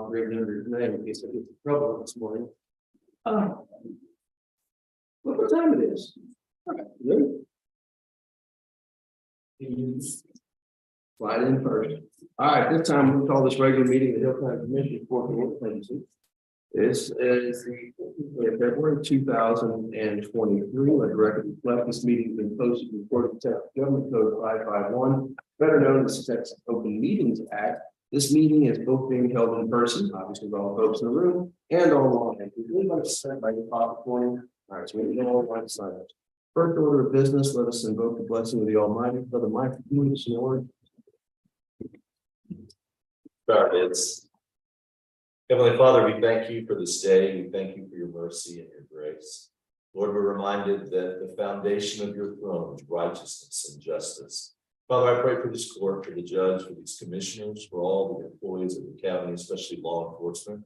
I'll read under his name in case I get in trouble this morning. Look what time it is. Good. Slide in first. All right, this time we'll call this regular meeting of the Hill County Commission for the Work Agency. This is the February 2023. Let the record reflect this meeting has been posted in accordance with Texas Government Code 551, better known as the Texas Open Meetings Act. This meeting is both being held in person, obviously with all the folks in the room, and online. If you really want to start by your pop recording, all right, so we can all want to sign it. First order of business, let us invoke the blessing of the Almighty. Brother Mike, do this in order. Our heads. Heavenly Father, we thank you for this day. We thank you for your mercy and your grace. Lord, we're reminded that the foundation of your throne is righteousness and justice. Father, I pray for this court, for the judge, for these commissioners, for all the employees of the county, especially law enforcement.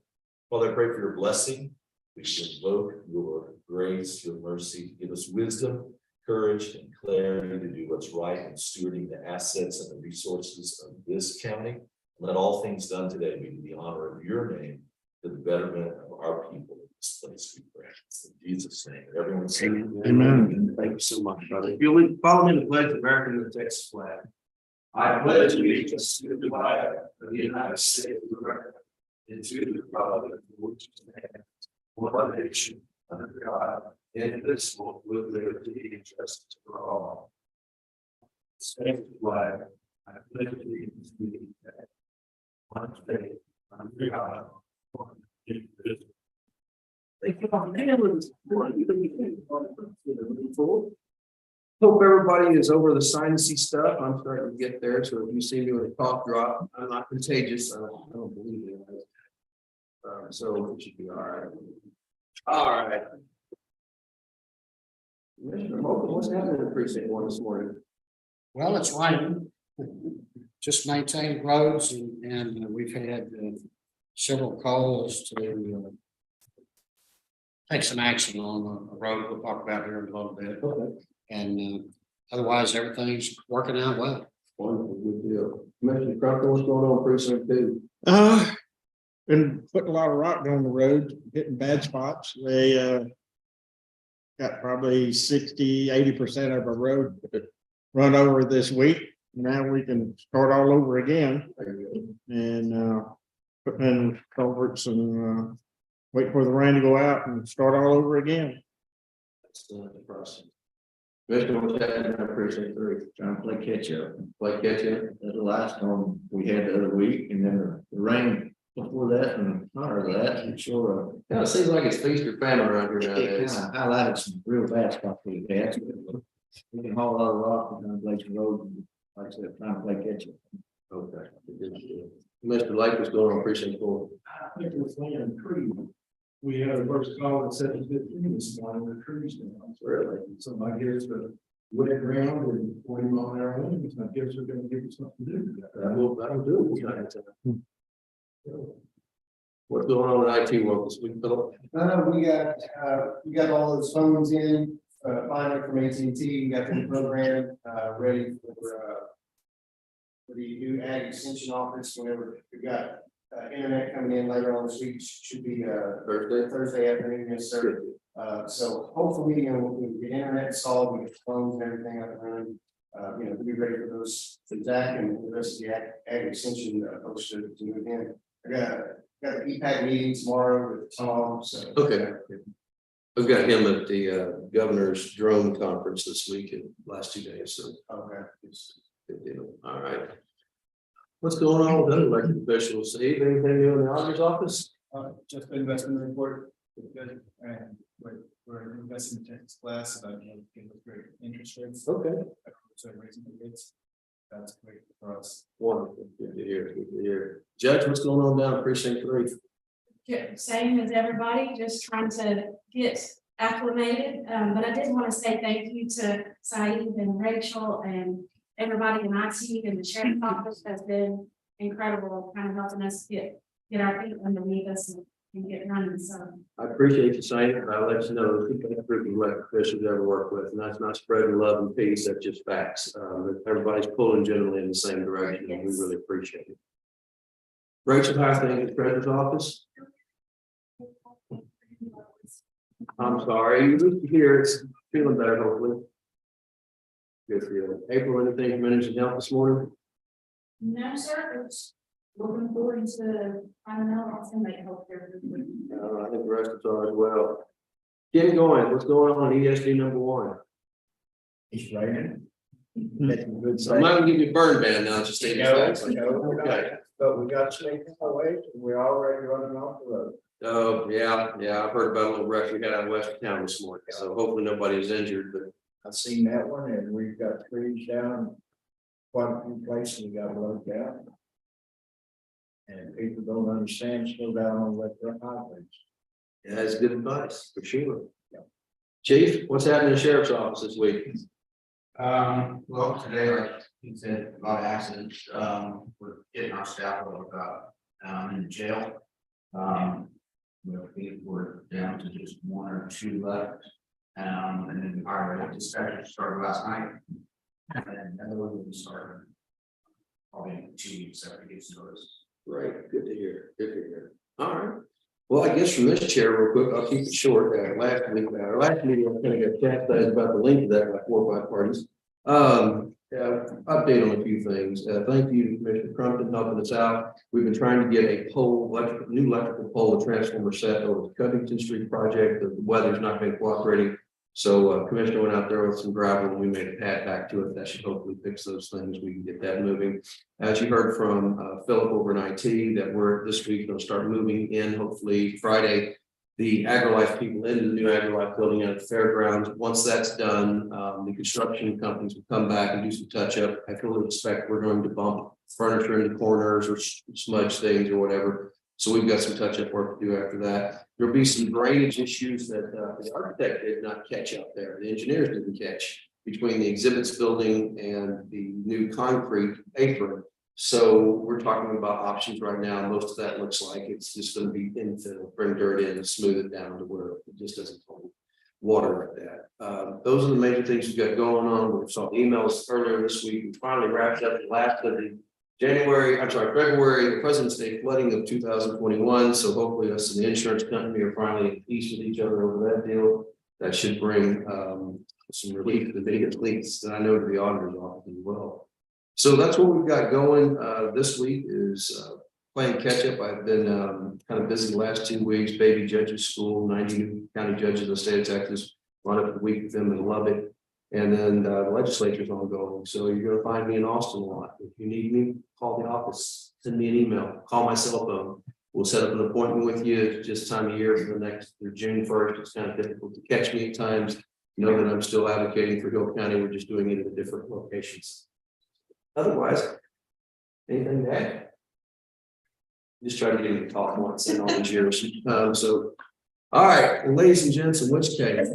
Father, I pray for your blessing. We invoke your grace, your mercy to give us wisdom, courage, and clarity to do what's right in stewarding the assets and the resources of this county. Let all things done today be to the honor of your name, to the betterment of our people in this place, we pray. In Jesus' name, everyone say Amen. Thank you so much, brother. If you'll follow me in the pledge of America and the Texas flag. I pledge allegiance to the flag of the United States of America and to the republic for which it stands, one nation, under God, indivisible, with liberty and justice for all. State the flag. I pledge allegiance to the flag. One state, under God, one indivisible. Thank you. Hope everybody is over the sinusy stuff. I'm starting to get there. So if you see me with a cough drop, I'm not contagious. I don't believe it. So it should be all right. All right. Mr. Holcomb, what's happening in precinct 1 this morning? Well, it's raining. Just maintain roads and we've had several calls to take some action on the road we'll talk about here in a little bit. Okay. And otherwise, everything's working out well. Wonderful, good deal. Commissioner Crumpler, what's going on in precinct 2? Been putting a lot of rock down the road, hitting bad spots. They got probably 60–80% of our road run over this week. Now we can start all over again and putting in culverts and wait for the rain to go out and start all over again. That's the process. Commissioner, what's happening in precinct 3? Trying to play catch up. Play catch up. That's the last storm we had the other week, and then the rain before that and prior to that, and sure Yeah, it seems like it's feast or famine around here it nowadays. kind of highlighted some real bad spots we had. We can haul a lot of rock and then place the road, and like I said, trying to play catch up. Okay. Mr. Lake, what's going on precinct 4? I think it was laying tree. We had a first call at 7:15 this morning, the trees down. Really? So my guess the wet ground and 40-mile-an-hour winds, my guess are gonna give you something to do. That'll do it. What's going on in IT world this week, Philip? We got all those phones in, finally from AT&T, we got the program, ready for the new ag extension office, whenever we got, internet coming in later on this week, should be, Thursday afternoon, yes, sir. So hopefully, we can get internet installed, we get phones and everything up and running. To be ready for those, for Zach and the rest of the ag extension, folks to move in. I got the EPAC meeting tomorrow with Tom, so. Okay. I've got him at the governor's drone conference this week and last 2 days, so Okay. it's good deal. All right. What's going on with other elected officials? Steve, anything new in the auditor's office? Just the investment report, good, and we're investing in Texas class about getting those great interest rates. Okay. So raising the rates, that's great for us. Wonderful. Good to hear. Good to hear. Judge, what's going on down in precinct 3? Same as everybody, just trying to get acclimated. But I did want to say thank you to Saeed and Rachel and everybody in IT and the sheriff's office has been incredible, kind of helping us get our feet underneath us and get running. So I appreciate you saying it. I'll let you know the group of elected officials ever work with, and that's not spreading love and peace. That's just facts. Everybody's pulling generally in the same direction, and we really appreciate it. Rachel, how things at the treasurer's office? I'm sorry, you look here, it's feeling better, hopefully. Good for you. April, anything from Energy Health this morning? No, sir, it's looking forward to finding out what's in that healthcare. I think the rest of us are as well. Get going, what's going on in ESD number one? It's raining. That's a good So I'm not gonna give you a burn ban now, just stating facts. Okay, but we got snake away, and we're already running off the road. Oh, yeah, I've heard about a little wreck we had out west of town this morning, so hopefully nobody is injured, but I've seen that one, and we've got trees down. Quite a few places we got low down. And people don't understand, slow down on what their highways. yeah, that's good advice, for sure. Chief, what's happening in the sheriff's office this week? Well, today, like you said, a lot of accidents, we're getting our staff in the jail. We're down to just 1 or 2 left. And then our dispatcher started last night. And then another one will be starting probably in 2 weeks after it gets noticed. Right, good to hear, good to hear. All right. Well, I guess from this chair, real quick, I'll keep it short. Last meeting, I kind of got chastised about the length of that by 4 or 5 parties. Update on a few things. Thank you, Commissioner Crumpton, helping us out. We've been trying to get a new electrical pole, a transformer set over the Covington Street project. The weather's not been cooperating. So Commissioner went out there with some gravel and we made a pad back to it. That should hopefully fix those things. We can get that moving. As you heard from Philip over in IT, that we're this week going to start moving in, hopefully Friday, the AgriLife people into the new AgriLife building at the fairgrounds. Once that's done, the construction companies will come back and do some touch up. I fully expect we're going to bump furniture into corners or smudge things or whatever. So we've got some touch up work to do after that. There'll be some drainage issues that the architect did not catch up there. The engineers didn't catch between the exhibits building and the new concrete apron. So we're talking about options right now. Most of that looks like it's just going to be infill, bring dirt in and smooth it down to where it just doesn't hold water like that. Those are the major things we've got going on. We saw emails earlier this week. We finally wrapped up the last of the February, the President's Day flooding of 2021. So hopefully us and the insurance company are finally at peace with each other over that deal. That should bring some relief to the biggest leaks that I know to the auditor's office as well. So that's what we've got going this week is playing catch up. I've been kind of busy the last 2 weeks, baby judges school, 90 new county judges in the state of Texas, run up the week with them and love it. And then the legislature's ongoing. So you're going to find me in Austin a lot. If you need me, call the office, send me an email, call my cell phone. We'll set up an appointment with you. It's just time of year for the next June 1st. It's kind of difficult to catch me at times. You know that I'm still advocating for Hill County. We're just doing it at different locations. Otherwise, anything to add? Just try to get him to talk once in all these years. All right, well, ladies and gents, in which case,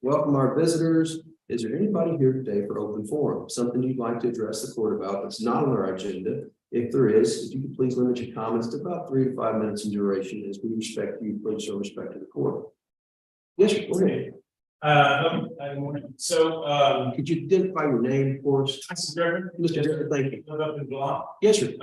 welcome our visitors. Is there anybody here today for open forum? Something you'd like to address the court about that's not on our agenda? If there is, if you could please limit your comments to about 3 to 5 minutes in duration as we respect you, please show respect to the court. Yes, sir, go ahead. Good morning. So, Could you identify your name for us? this is Gregory. Mr. Jerry, thank you. Live up in Blanc. Yes, sir.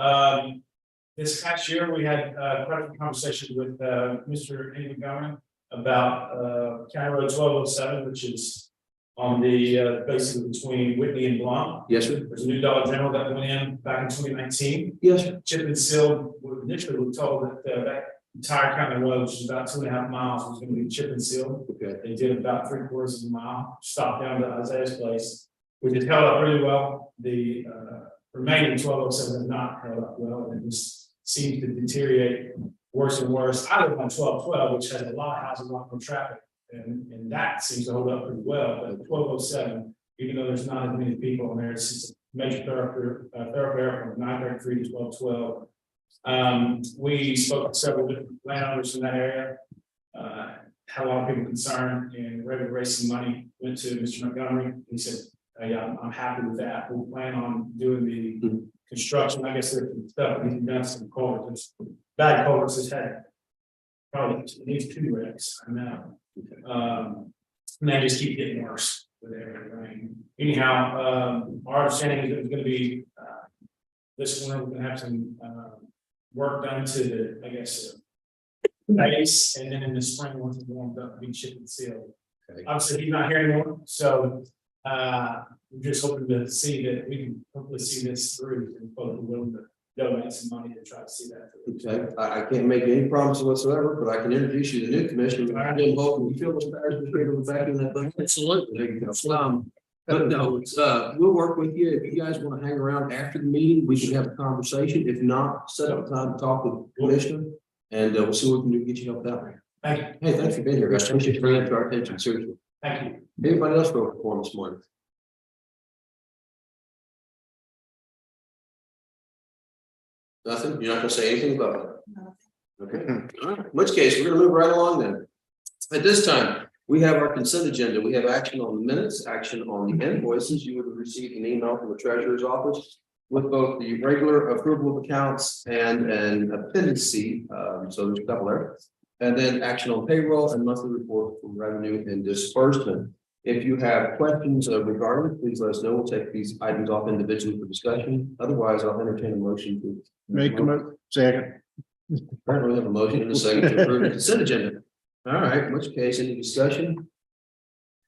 This past year, we had quite a conversation with Mr. Andy Montgomery about County Road 1207, which is on the basically between Whitney and Blanc. Yes, sir. There's a new Dollar General that went in back in 2019. Yes, sir. Chip and sealed. Initially, we were told that that entire county road, which is about 2.5 miles, was going to be chip and sealed. Okay. They did about 3/4 of a mile, stopped down to Isaiah's place, which has held up really well. The remaining 1207 has not held up well, and it just seems to deteriorate worse and worse. I live on 1212, which has a lot of houses, a lot more traffic, and that seems to hold up pretty well. But 1207, even though there's not as many people on there, it's just a major thoroughfare from 933 to 1212. We spoke to several different landowners in that area, had a lot of people concerned, and ready to raise some money. Went to Mr. Montgomery. He said, yeah, I'm happy with that. We'll plan on doing the construction. I guess there's some stuff we can done, some culverts. Bad culverts has had probably at least 2 wrecks. I know. And they just keep getting worse with every rain. Anyhow, our understanding is that it's going to be this winter. We're going to have some work done to the, I guess. Base, and then in the spring, once it's warmed up, we chip and seal. Okay. Obviously, he's not here anymore, so, we're just hoping to see that we can hopefully see this through and both willing to donate some money to try to see that through. Okay, I can't make any promises whatsoever, but I can introduce you to the new commissioner, Jim Holcomb. You feel embarrassed to straight on the back of that thing? Absolutely. There you go. But no, it's, we'll work with you. If you guys want to hang around after the meeting, we can have a conversation. If not, set up time to talk with the commissioner. And we'll see what we can do to get you helped out. Thank you, Hey, thanks for being here, guys. Appreciate you bringing it to our attention, seriously. thank you. Anybody else go for this morning? Nothing? You're not gonna say anything about it? Okay, all right. In which case, we're gonna move right along then. At this time, we have our consent agenda. We have action on the minutes, action on the invoices. You would have received an email from the treasurer's office with both the regular approval of accounts and an appendice, so there's a couple there. And then action on payroll and monthly report from revenue and disbursement. If you have questions regarding it, please let us know. We'll take these items off individually for discussion. Otherwise, I'll entertain a motion to. Make them second. Apparently, we have a motion in a second to approve the consent agenda. All right, in which case, any discussion?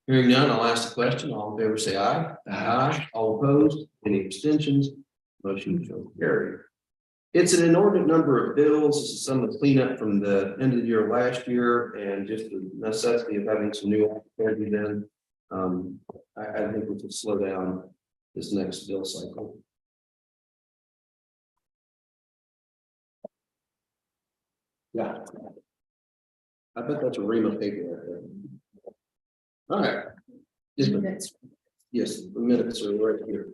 Hearing none, I'll ask the question. All in favor, say aye. Aye. All opposed, any abstentions? Motion shall carry. It's an inordinate number of bills. This is some of the cleanup from the end of the year last year and just the necessity of having some new activity then. I think we can slow down this next bill cycle. Yeah. I bet that's a ream of paper right there. All right. Yes, ma'am. Yes, the minutes are right here.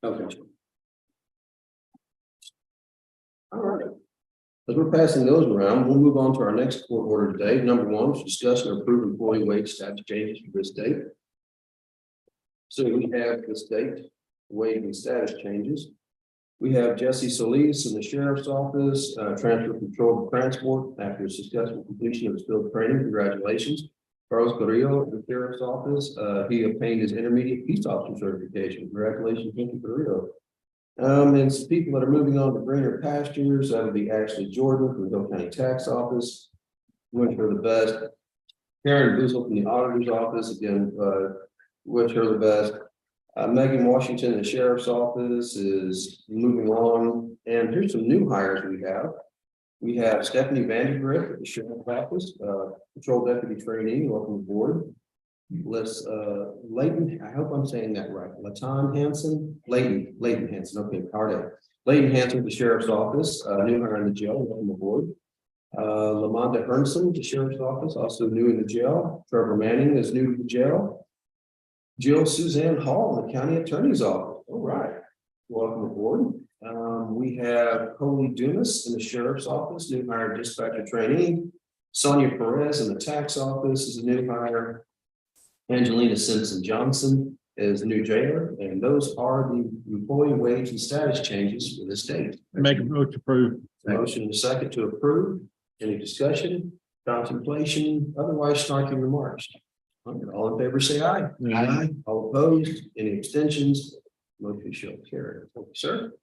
Okay. All right. As we're passing those around, we'll move on to our next court order today. Number one, is discuss and approve employee wage status changes for this date. So we have this date, wage and status changes. We have Jesse Solis in the sheriff's office, transfer control to transport after successful completion of his field training. Congratulations. Carlos Carrillo in the sheriff's office, he obtained his intermediate peace officer certification. Congratulations, Mr. Carrillo. And some people that are moving on to greener pastures, that would be Ashley Jordan from the Hill County Tax Office. Wish her the best. Karen Boozle from the auditor's office, again, wish her the best. Megan Washington, the sheriff's office, is moving on. And here's some new hires we have. We have Stephanie Vandergrift at the sheriff's office, patrol deputy trainee, welcome aboard. Let's Leighton, I hope I'm saying that right. Latan Hanson, Leighton Hanson, okay, pardon. Leighton Hanson, the sheriff's office, new hire in the jail, welcome aboard. Lamonda Ernson, the sheriff's office, also new in the jail. Trevor Manning is new to the jail. Jill Suzanne Hall in the county attorney's office. All right, welcome aboard. We have Coley Dumas in the sheriff's office, new hire dispatcher trainee. Sonia Perez in the tax office is a new hire. Angelina Simpson Johnson is the new jailer, and those are the employee wage and status changes for this date. Make a vote to approve. Motion and a second to approve. Any discussion, contemplation, otherwise start your remarks. All in favor, say aye. Aye. All opposed, any abstentions? Motion shall carry. Thank you, sir.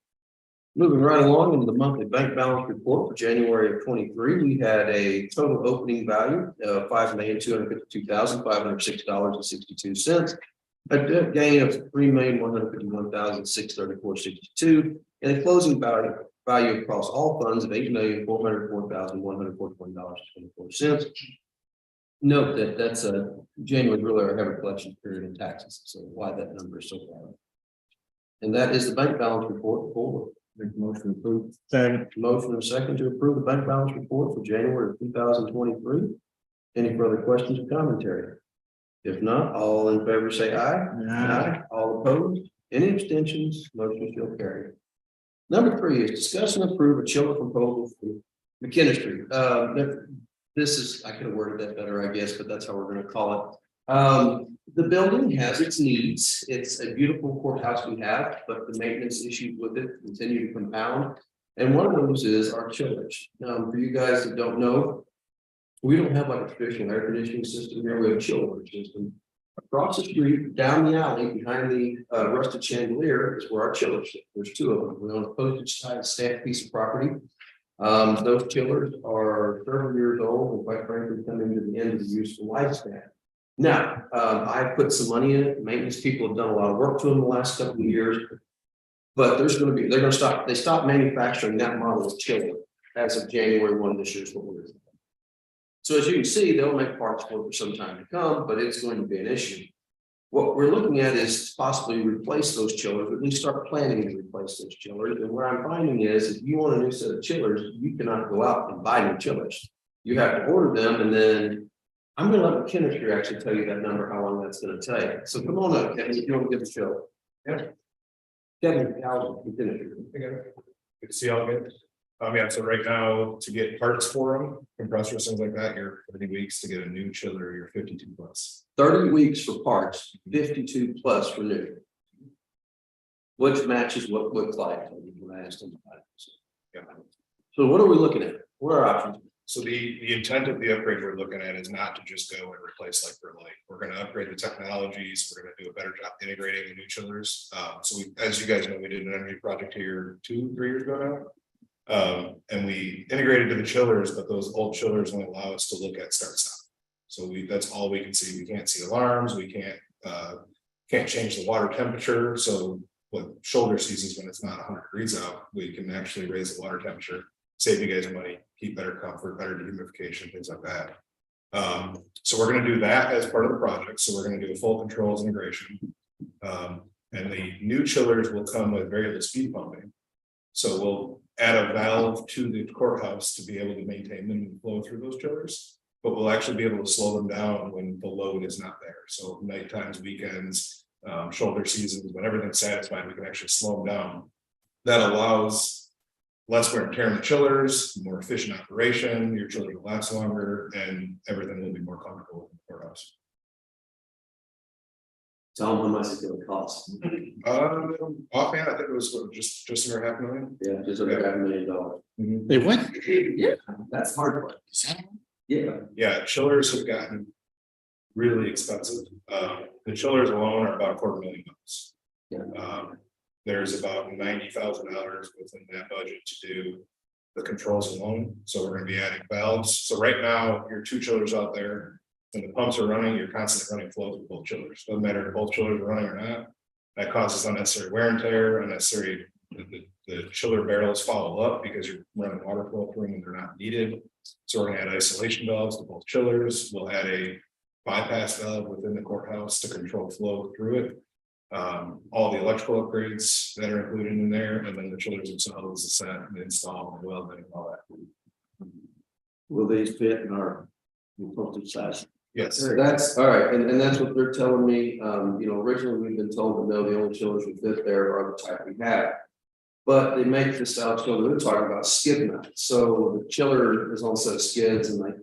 Moving right along into the monthly bank balance report for January of 23, we had a total opening value of $5,252,506.62. A gain of $3,151,634.62, and a closing value across all funds of $8,404,141.24. Note that that's January really our heavy collection period in taxes, so why that number is so high. And that is the bank balance report for. Make the motion approved. Second. Motion and second to approve the bank balance report for January of 2023. Any further questions or commentary? If not, all in favor say aye. Aye. All opposed? Any abstentions? Motion shall carry. Number 3 is discuss and approve a chiller proposal for McKinnon Street. This is, I could have worded that better, I guess, but that's how we're going to call it. The building has its needs. It's a beautiful courthouse we have, but the maintenance issues with it continue to compound. And one of those is our chillers. For you guys that don't know, we don't have like a traditional air conditioning system here. We have a chiller system. Across the street, down the alley, behind the rusted chandelier is where our chillers sit. There's two of them. We own a postage stamp stamped piece of property. Those chillers are several years old and quite frankly, coming to the end of the useful lifespan. Now, I put some money in it. Maintenance people have done a lot of work to them the last couple of years. But they're going to stop, they stopped manufacturing that model of chiller as of January 1 this year is what we're doing. So as you can see, they'll make parts for some time to come, but it's going to be an issue. What we're looking at is possibly replace those chillers, or at least start planning to replace those chillers. And what I'm finding is if you want a new set of chillers, you cannot go out and buy new chillers. You have to order them, and then I'm going to let the chemistry actually tell you that number, how long that's going to take. So come on up, Kevin, if you want to give a show. Yeah. Kevin, how Good to see y'all again. Yeah, so right now, to get parts for them, compressors, things like that, you're 30 weeks. To get a new chiller, you're 52 plus. 30 weeks for parts, 52 plus for new. Which matches what Clyde told me when I asked him about it. Yeah. So what are we looking at? What are our options? So the intent of the upgrade we're looking at is not to just go and replace like for like. We're going to upgrade the technologies. We're going to do a better job integrating the new chillers. So we, as you guys know, we did an energy project here 2-3 years ago now. And we integrated to the chillers, but those old chillers only allow us to look at start stop. So that's all we can see. We can't see alarms. We can't change the water temperature. So with shoulder seasons, when it's not 100 degrees out, we can actually raise the water temperature, save you guys money, keep better comfort, better dehumidification, things like that. So we're going to do that as part of the project. So we're going to do a full controls integration. And the new chillers will come with variable speed pumping. So we'll add a valve to the courthouse to be able to maintain them and flow through those chillers, but we'll actually be able to slow them down when the load is not there. So night times, weekends, shoulder seasons, when everything's satisfied, we can actually slow them down. That allows less wear and tear in the chillers, more efficient operation, your chillers will last longer, and everything will be more comfortable in the courthouse. Tell them how much it's going to cost. Offhand, I think it was just under $500,000. Yeah, just over $500,000. They went. Yeah, that's the hard part. Yeah. Yeah, chillers have gotten really expensive. The chillers alone are about $250,000. Yeah. There's about $90,000 within that budget to do the controls alone. So we're going to be adding valves. So right now, your 2 chillers out there, when the pumps are running, you're constantly running flow through both chillers. Doesn't matter if both chillers are running or not. That causes unnecessary wear and tear, unnecessary. The chiller barrels follow up because you're running water flow through them when they're not needed. So we're going to add isolation valves to both chillers. We'll add a bypass valve within the courthouse to control flow through it. All the electrical upgrades that are included in there, and then the chillers themselves, the set and the install and welding and all that. Will these fit in our postage size? Yes. That's all right, and that's what they're telling me. Originally we've been told that no, the only chillers that fit there are the type we have. But they make this style chiller, they're talking about skid mount. So the chiller is on a set of skids, and like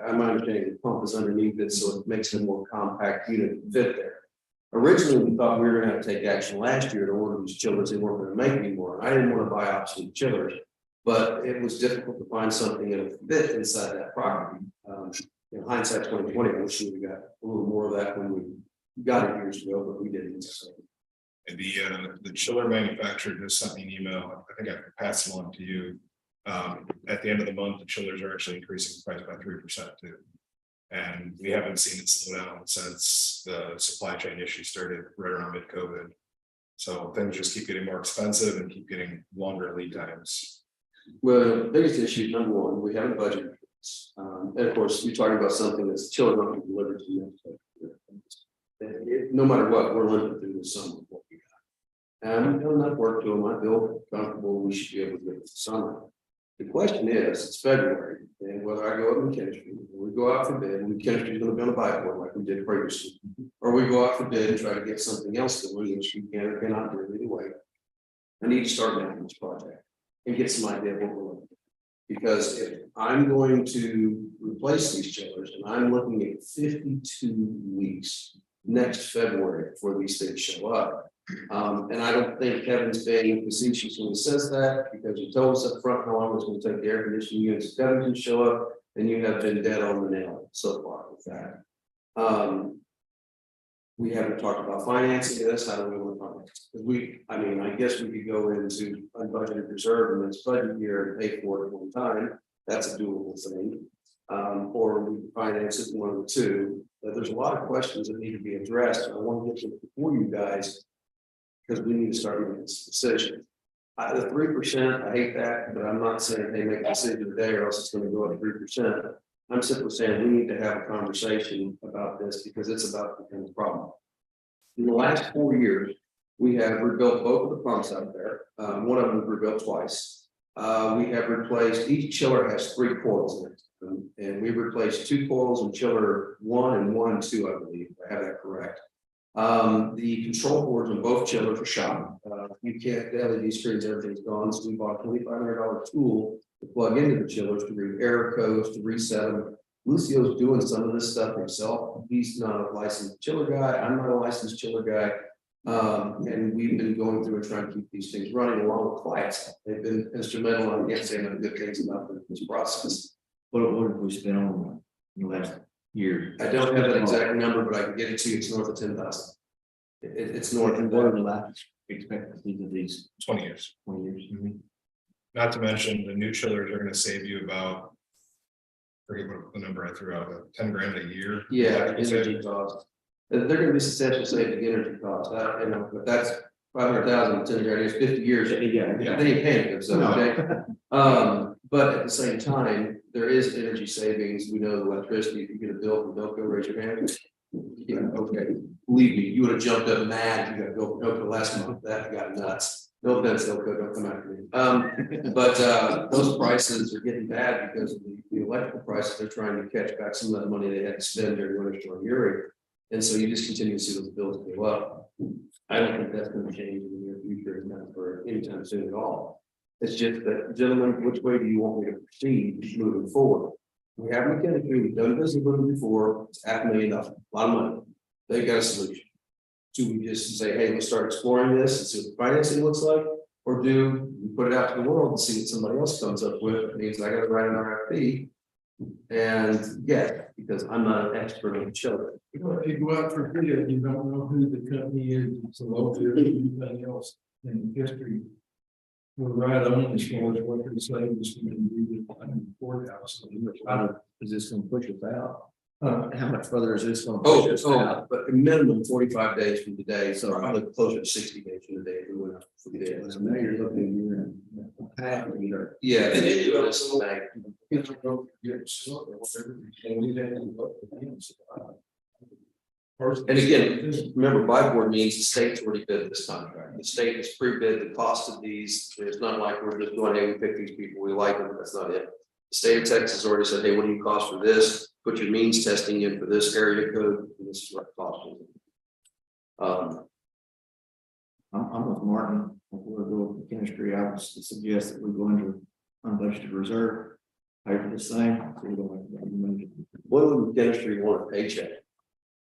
I'm understanding the pump is underneath it, so it makes it a more compact unit to fit there. Originally, we thought we were gonna have to take action last year to order these chillers. They weren't gonna make anymore. I didn't want to buy obsolete chillers, but it was difficult to find something that would fit inside that property. In hindsight 2020, I'm sure we got a little more of that when we got it years ago, but we didn't. So. And the chiller manufacturer just sent me an email. I think I can pass it on to you. At the end of the month, the chillers are actually increasing the price by 3% too. And we haven't seen it slow down since the supply chain issues started right around mid-COVID. So things just keep getting more expensive and keep getting longer lead times. Well, the biggest issue, number one, we haven't budgeted for this. And of course, you're talking about something that's chiller not being delivered to you. No matter what, we're limited through the summer of what we got. And we've done enough work to them. I feel comfortable we should be able to get it to summer. The question is, it's February, and whether I go up in chemistry, or we go out for bid, and chemistry is going to be on a buy-board like we did previously, or we go out for bid and try to get something else that we can or cannot do either way. I need to start mapping this project and get some idea of what we're looking at. Because if I'm going to replace these chillers, and I'm looking at 52 weeks next February before these things show up. And I don't think Kevin's being facetious when he says that, because he told us up front how long it's going to take the air conditioning units. Kevin can show up, and you have been dead on the nail so far with that. We haven't talked about financing this, how do we want to finance? Because I guess we could go into unbudgeted reserve in this budget year and pay for it at one time, that's a doable thing. Or we can finance it one of the two, but there's a lot of questions that need to be addressed, and I want to get them before you guys. Because we need to start making this decision. The 3%, I hate that, but I'm not saying they make a decision today or else it's going to go up 3%. I'm simply saying we need to have a conversation about this because it's about to become a problem. In the last 4 years, we have rebuilt both of the pumps out there. One of them was rebuilt twice. We have replaced, each chiller has 3 coils in it. And we replaced 2 coils in chiller 1 and 1 and 2, I believe, if I have that correct. The control boards on both chillers are shot. You can't, the LED screens, everything's gone, so we bought a $2,500 tool to plug into the chillers to read error codes, to reset them. Lucio's doing some of this stuff himself. He's not a licensed chiller guy. I'm not a licensed chiller guy. And we've been going through and trying to keep these things running along with clients. They've been instrumental. I can't say enough good things about this process. What have we spent on in the last year? I don't have an exact number, but I can get it to you. It's north of 10,000. It's north of What are that. the life expectancies of these 20 years. 20 years? Not to mention the new chillers are gonna save you about. Forget what the number I threw out, 10 grand a year. Yeah, energy costs. They're gonna be substantial saving energy costs. But that's 500,000, 10 grand, it's 50 years. Yeah. They ain't paying for so, okay? But at the same time, there is energy savings. We know the electricity, if you get a bill from Bilco, raise your hand. Yeah, okay, believe me, you would have jumped up mad if you got a bill from Bilco last month. That got nuts. No offense, Bilco, don't come after me. But those prices are getting bad because of the electrical prices. They're trying to catch back some of that money they had to spend during Winter Storm Uri. And so you just continue to see those bills go up. I don't think that's going to change in the near future, not for anytime soon at all. It's just that, gentlemen, which way do you want me to proceed moving forward? We have McKinney, we've done business with them before, it's $500,000, a lot of money. They got a solution. Do we just say, hey, let's start exploring this and see what the financing looks like? Or do we put it out to the world and see what somebody else comes up with? It means I gotta write an RFP. And because I'm not an expert on children. If you go out for bid, you don't know who the company is, it's a low bid, anything else in history. We're right on as far as what they're saying is going to do with the courthouse. Is this gonna push us out? How much further is this gonna push us out? But a minimum 45 days from today, so probably closer to 60 days from today. If we went out for the day. So now you're looking at half a year. Yeah. It's like, And again, remember, by board means the state's already bid this contract. The state has pre-bid the cost of these. It's not like we're just going, hey, we pick these people, we like them, that's not it. The state of Texas already said, hey, what do you cost for this? Put your means testing in for this area code, and this is what it costs. I'm with Martin. We'll go with the chemistry. I would suggest that we go into unbudgeted reserve. Pay for the same. So we don't have to have money. What would dentistry want a paycheck?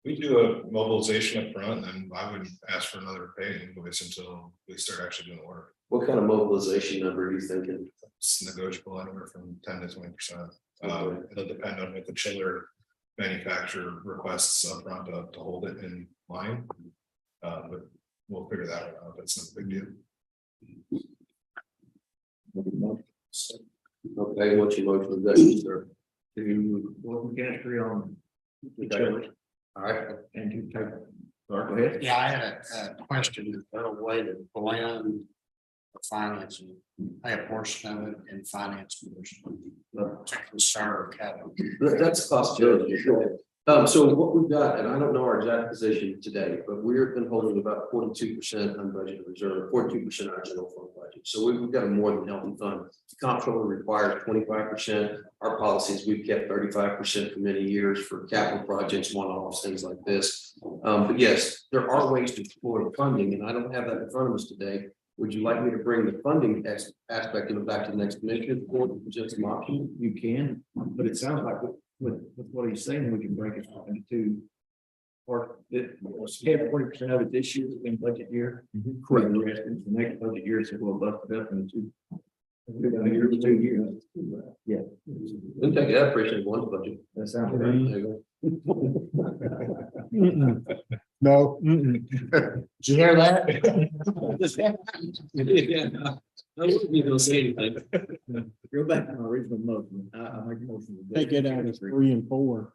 We do a mobilization up front, and then I wouldn't ask for another pay invoice until we start actually doing the work. What kind of mobilization number are you thinking? It's negotiable anywhere from 10 to 20%. It'll depend on what the chiller manufacturer requests up front to hold it in line. But we'll figure that out. That's not a big deal. Okay, what's your motion today, sir? Do you want the chemistry on the chiller? All right. And to take, sorry, go ahead. Yeah, I had a question, is there a way to blend the financing, pay a portion of it and finance portion to conserve capital? That's cost sharing, sure. So what we've got, and I don't know our exact position today, but we've been holding about 42% unbudgeted reserve, 42% our general fund budget. So we've got a more than healthy fund. The comptroller requires 25%. Our policies, we've kept 35% for many years for capital projects, one-offs, things like this. But yes, there are ways to explore the funding, and I don't have that in front of us today. Would you like me to bring the funding aspect of it back to the next commission or just some options? You can, but it sounds like with what he's saying, we can break it up into two. Or it, 40% of it this year in budget year. Correct. The rest is the next budget year, so we'll bust it up into two. 2 years. Yeah. We'll take it out, appreciate one budget. That sounds right. No. Did you hear that? I wasn't gonna say anything. Go back to my original motion. I make a motion. to go Take it out as 3 and 4.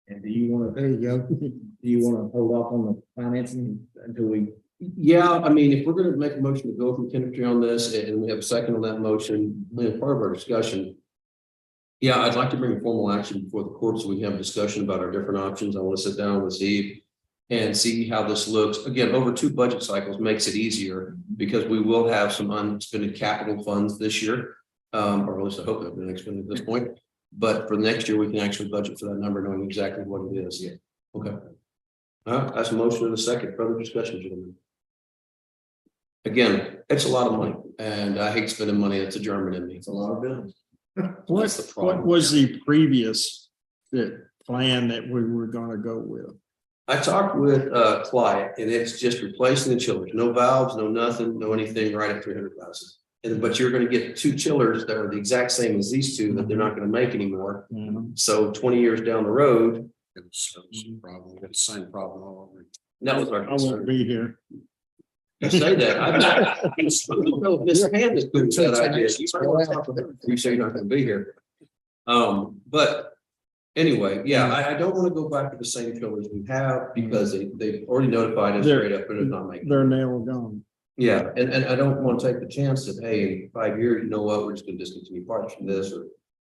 And do you wanna, There you go. do you wanna hold off on the financing until we? Yeah, I mean, if we're gonna make a motion to go from chemistry on this and we have a second on that motion, then part of our discussion. Yeah, I'd like to bring a formal action before the court so we can have a discussion about our different options. I want to sit down with Steve and see how this looks. Again, over 2 budget cycles makes it easier because we will have some unspent capital funds this year. Or at least I hope they've been expended at this point. But for next year, we can actually budget for that number, knowing exactly what it is. Yeah. Okay. That's a motion and a second. Further discussion, gentlemen. Again, it's a lot of money and I hate spending money. It's a German in me. It's a lot of bills. What's the problem? What was the previous plan that we were gonna go with? I talked with Clyde and it's just replacing the chillers, no valves, no nothing, no anything, right at 300,000. And but you're gonna get 2 chillers that are the exact same as these 2 that they're not gonna make anymore. So 20 years down the road, It's problem, got the same problem all over. that was our I won't concern. be here. You say that. I don't know if Mr. Hand is good with that idea. You say you're not gonna be here. But anyway, yeah, I don't want to go back to the same chillers we have because they've already notified us straight up, but it's not making. They're now gone. Yeah, and I don't want to take the chance that, hey, in 5 years, you know what, we're just gonna discontinue parts from this,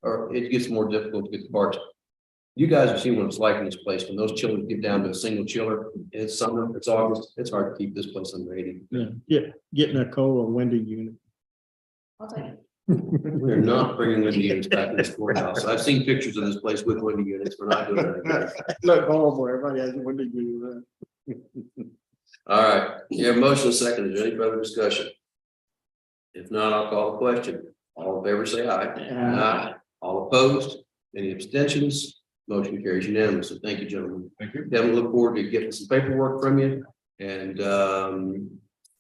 or it gets more difficult to get the parts. You guys have seen what it's like in this place, when those chillers get down to a single chiller, and it's summer, it's August, it's hard to keep this place under 80. Yeah, getting a cola window unit. I'll take it. We're not bringing window units back to this courthouse. I've seen pictures of this place with window units, we're not doing that again. Look horrible, everybody has a window unit. All right, you have a motion second, is there any further discussion? If not, I'll call the question. All in favor, say aye. Aye. All opposed, any abstentions? Motion carries unanimously. Thank you, gentlemen. Thank you. Then we look forward to getting some paperwork from you and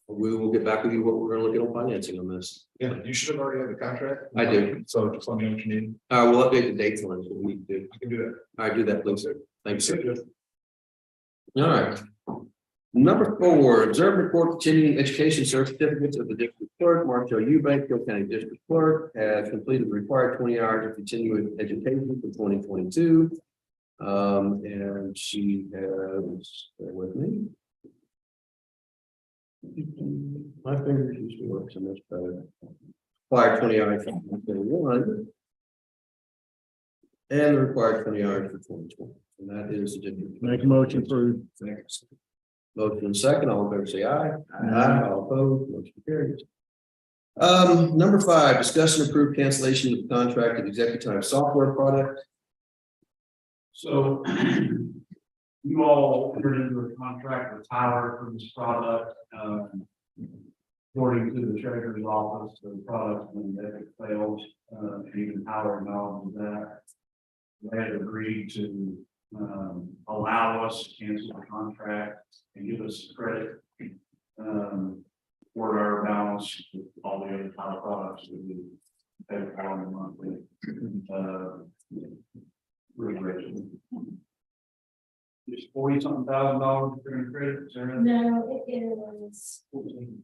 we will get back with you what we're gonna look at on financing on this. Yeah, you should have already had the contract. I do. So just let me know what you need. We'll update the dates on it, what we need to do. I can do that. All right, do that, please, sir. Thank you, sir. All right. Number 4, observe report continuing education certificates of the district clerk, Marshall Eubank, Hill County District Clerk, has completed the required 20 hours of continuing education for 2022. And she has, bear with me. My fingers used to work so much better. Required 20 hours for 2021. And the required 20 hours for 2020. And that is the district. Make a motion for. Motion second, all in favor, say aye. Aye. All opposed, motion carries. Number 5, discuss and approve cancellation of the contract of Executive Time software product. So you all entered into a contract with Tyler for this product. According to the treasurer's office, the product's been epic fails, even Tyler acknowledges that. They had agreed to allow us to cancel the contract and give us credit for our balance with all the other Tyler products that we pay for in the monthly. Really great. Just $40-something thousand for credit, is there? No, it is 14.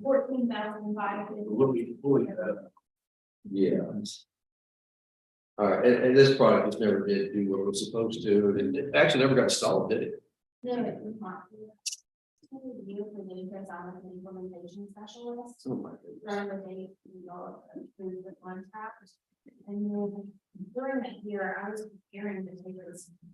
14,500. Fully, Yeah. All right, and this product just never did do what it was supposed to, and it actually never got installed, did it? No, it was not. You for the because I'm an implementation specialist. Oh my goodness. During the day, we all approved the contract. And then during that year, I was preparing to take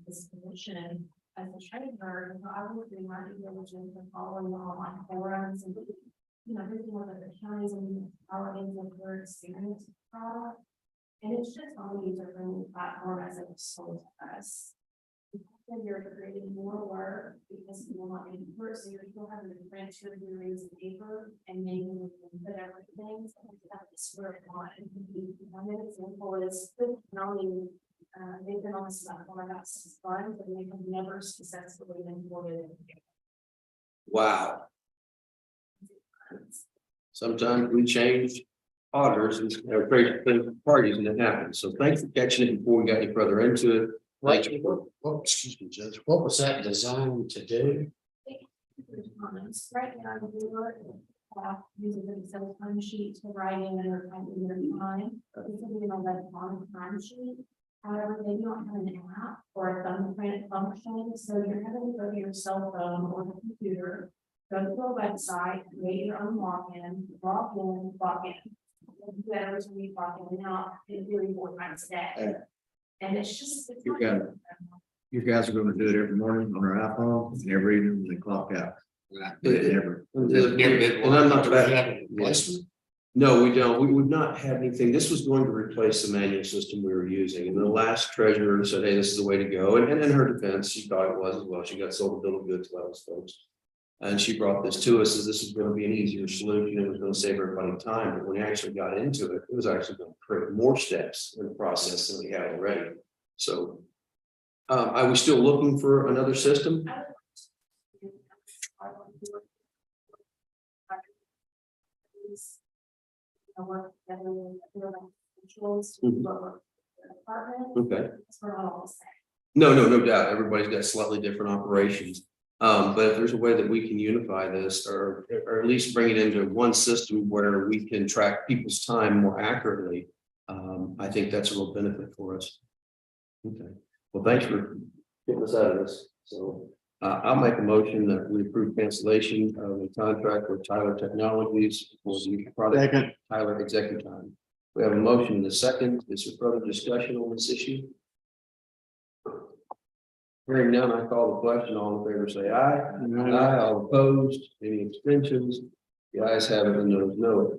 this position as a treasurer, and so I was doing my due diligence and following all my forums and, you know, visiting with other counties and municipalities with their experience with the product. And it's just on a user-friendly platform as it was sold to us. You're creating more work because you want to work, so you're still having to print your reams of paper and maybe put everything. So that's where it went. I mean, it's simple as not only they've been on this platform about 6 months, and they have never successfully imported it. Wow. Sometimes we change auditors and crazy parties and it happens. So thanks for catching it before we got any further into it. Rachel, excuse me, Judge, what was that designed to do? Right now, using the Excel time sheet to write in their time. It's gonna be an electronic time sheet. However, they don't have an app or a thumbprint function, so you're having to go to your cell phone or the computer. Go to a website, create your own login, log in. Whoever's when you log in and out, in theory 4 times a day. And it's just. It's You not- got it. You guys are gonna do it every morning on our iPhone, and every evening when they clock out. Never. And I'm not Do we have a replacement? No, we don't. We would not have anything. This was going to replace the manual system we were using. And the last treasurer said, hey, this is the way to go. And in her defense, she thought it was as well. She got sold a bill of goods by those folks. And she brought this to us as this is going to be an easier solution. It was going to save everybody time. But when we actually got into it, it was actually going to create more steps in the process than we had already. So are we still looking for another system? Work together with the controls to Mhm. lower the department. Okay. It's not all the same. No doubt. Everybody's got slightly different operations. But if there's a way that we can unify this or at least bring it into one system where we can track people's time more accurately. I think that's a real benefit for us. Okay, well, thanks for getting us out of this. So I'll make a motion that we approve cancellation of the contract with Tyler Technologies for the product Second, Tyler Executive Time. We have a motion and a second. Is there further discussion on this issue? Hearing none, I call the question. All in favor, say aye. Aye, all opposed, any abstentions? The ayes have it and those no.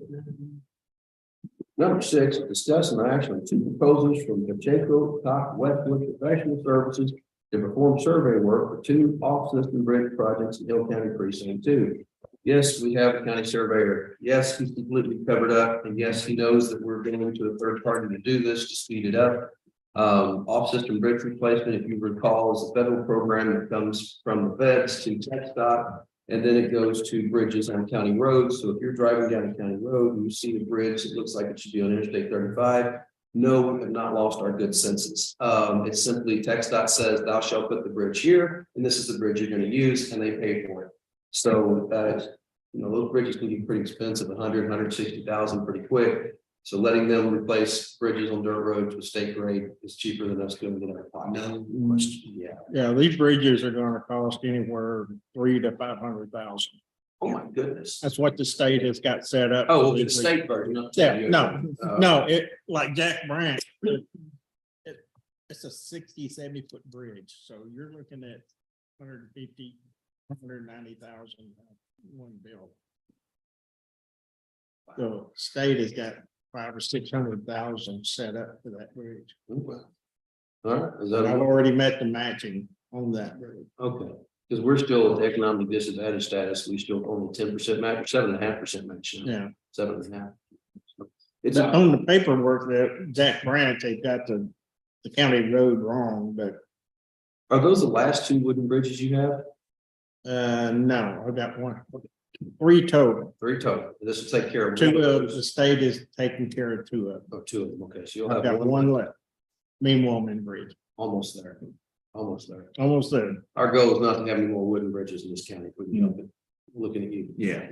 Number 6, discuss and action on 2 proposals from Pacheco Top Westwood Professional Services to perform survey work for 2 off-system bridge projects in Hill County Precinct 2. Yes, we have a county surveyor. Yes, he's completely covered up. And yes, he knows that we're going to a third party to do this to speed it up. Off-system bridge replacement, if you recall, is a federal program that comes from the feds to TxDOT. And then it goes to bridges on county roads. So if you're driving down a county road and you see the bridge, it looks like it should be on Interstate 35. No, we have not lost our good senses. It's simply TxDOT says thou shalt put the bridge here, and this is the bridge you're going to use, and they pay for it. So, those bridges can be pretty expensive, 160,000 pretty quick. So letting them replace bridges on dirt roads with state grade is cheaper than us doing it in our pocket. No question. Yeah. yeah, these bridges are gonna cost anywhere $300,000 to $500,000. Oh, my goodness. That's what the state has got set up. Oh, it's the state version. not the Yeah, county. no, it, like Jack Branch. It's a 60-70 foot bridge, so you're looking at 150, 190,000 one bill. The state has got 500,000 or 600,000 set up for that bridge. Okay. All right, is I've that already met the matching on that bridge. okay? Because we're still economically disadvantaged status. We still only 10% match, or 7.5% match. Now. Yeah, 7.5. It's on the paperwork that Jack Branch, they got the county road wrong, but Are those the last 2 wooden bridges you have? no, I got 3 total. 3 total. This will take care of 2 one of those. the state is taking care of 2 of them. Oh, 2 of them. Okay, so you'll I've have got one left. Mean Woman Bridge, almost there. Almost there. almost there. Our goal is not to have any more wooden bridges in this county. If we can help it. Looking at you. Yeah.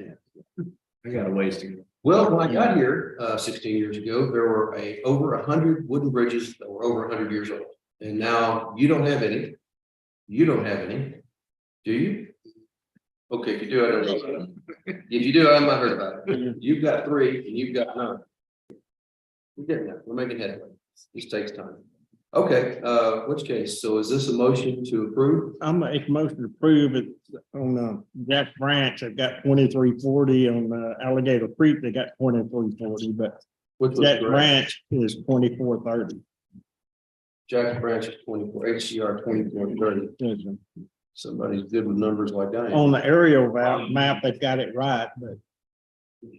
I got a ways to go. Well, when I got here 16 years ago, there were over 100 wooden bridges that were over 100 years old. And now you don't have any. You don't have any. Do you? Okay, if you do, I don't know. If you do, I'm not heard about it. You've got 3 and you've got none. We're getting there. We're making headway. This takes time. Okay, which case? So is this a motion to approve? I'm gonna make a motion to approve it on Jack Branch. I've got 2340 on Alligator Creek. They got 2340, but Which was Jack correct? Branch is 2430. Jack Branch is 24, HCR 2430. Somebody's good with numbers like I am. On the aerial map, they've got it right, but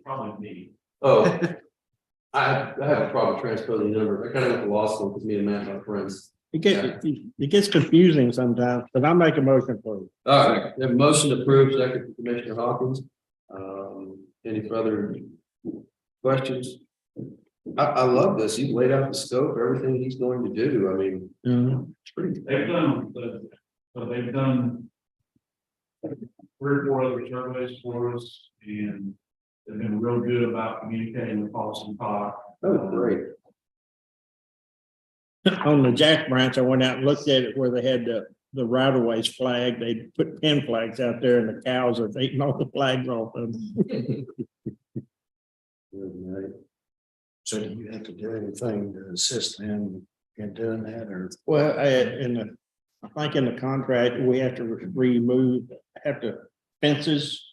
Probably me. Oh. I have a problem transposing numbers. I kind of went to law school because me and Matt are friends. it gets confusing sometimes, but I'll make a motion for it. All right, we have a motion to approve, second from Commissioner Hawkins. Any further questions? I love this. He laid out the scope, everything he's going to do. I mean, it's pretty. They've done, but they've done 3 or 4 other surveys for us, and they've been real good about communicating with Paulson Park. Oh, great. On the Jack Branch, I went out and looked at it where they had the right of ways flag. They put pin flags out there and the cows are eating all the flags off of them. So do you have to do anything to assist them in doing that, or? Well, I think in the contract, we have to have to fences.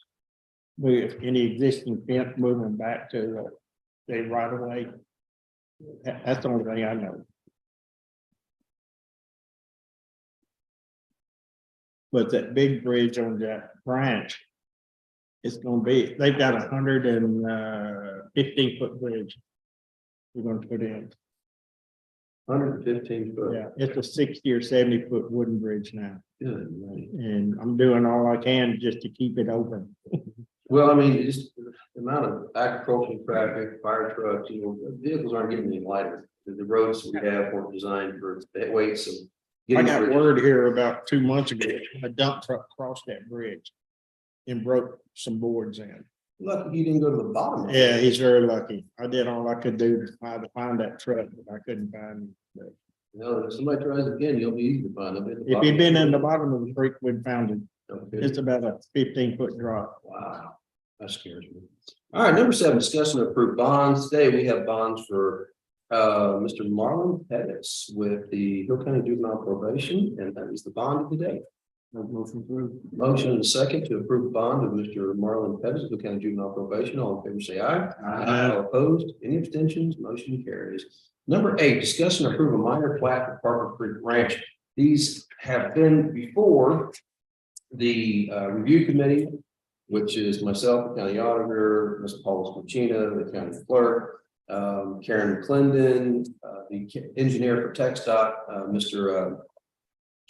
If any existing fence moving back to the right of way. That's the only thing I know. But that big bridge on that branch, it's gonna be, they've got 115-foot bridge. We're gonna put in, 115 foot. yeah, it's a 60 or 70-foot wooden bridge now, Good night. and I'm doing all I can just to keep it open. Well, I mean, just the amount of agricultural traffic, fire trucks, vehicles aren't getting any lighter. The roads we have weren't designed for that weight, so. I got word here about 2 months ago, a dump truck crossed that bridge and broke some boards in. Lucky he didn't go to the bottom. Yeah, he's very lucky. I did all I could do to try to find that truck, but I couldn't find him. But No, if somebody tries again, you'll be easy to find. if he'd been in the bottom of the creek, we'd found him. Okay. It's about a 15-foot drop. Wow, that scares me. All right, number 7, discussion of approved bonds. Today, we have bonds for Mr. Marlon Pettis with the Hill County Juvenile Probation, and that is the bond of the day. Motion and a second to approve the bond of Mr. Marlon Pettis, Hill County Juvenile Probation. All in favor, say aye. Aye. All opposed, any abstentions? Motion carries. Number 8, discussion and approve a minor plat for Parker Creek Ranch. These have been before the review committee, which is myself, the county auditor, Ms. Paula Smachina, the county clerk, Karen McClendon, the engineer for TxDOT, Mr.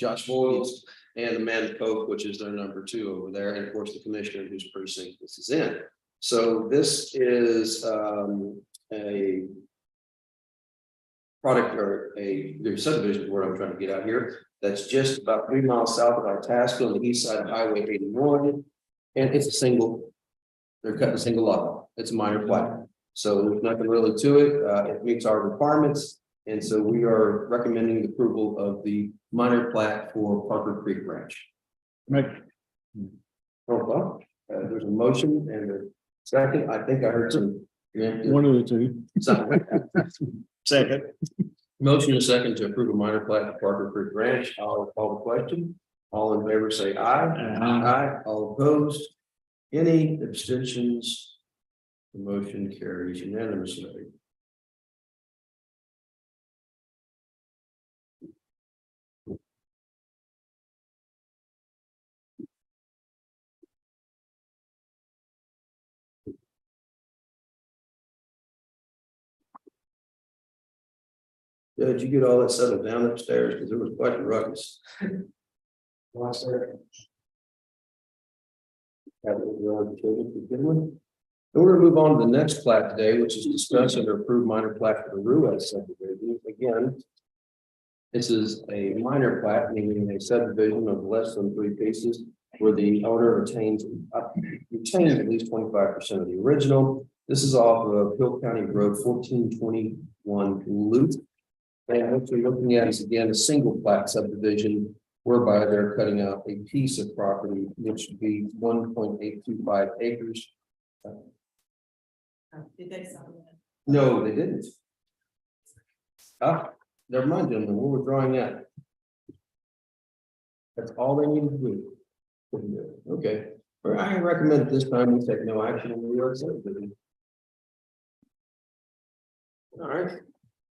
Josh Williams, and Amanda Coke, which is their number 2 over there, and of course, the commissioner whose precinct this is in. So this is a product or a subdivision is what I'm trying to get out here. That's just about 3 miles south of Itasca on the east side of Highway 81. And it's they're cutting a single lot. It's a minor plat. So there's nothing really to it. It meets our requirements. And so we are recommending the approval of the minor plat for Parker Creek Ranch. There's a motion and a second. I think I heard some. One of the two. Second. Motion and a second to approve a minor plat for Parker Creek Ranch. I'll call the question. All in favor, say aye. Aye. All opposed. Any abstentions? The motion carries unanimously. Yeah, did you get all that settled down upstairs? Because there was quite a ruckus. Watch there. And we're gonna move on to the next plat today, which is discuss and approve minor plat for the Ruiz subdivision. Again, this is a minor plat, meaning a subdivision of less than 3 pieces where the owner retains at least 25% of the original. This is off of Hill County Road 1421 Loop. And what you're looking at is again a single plat subdivision whereby they're cutting out a piece of property, which would be 1.825 acres. Did they sign that? No, they didn't. Never mind, gentlemen, we're withdrawing that. That's all they need to do. Okay, well, I recommend at this time we take no action on the Ruiz subdivision. All right,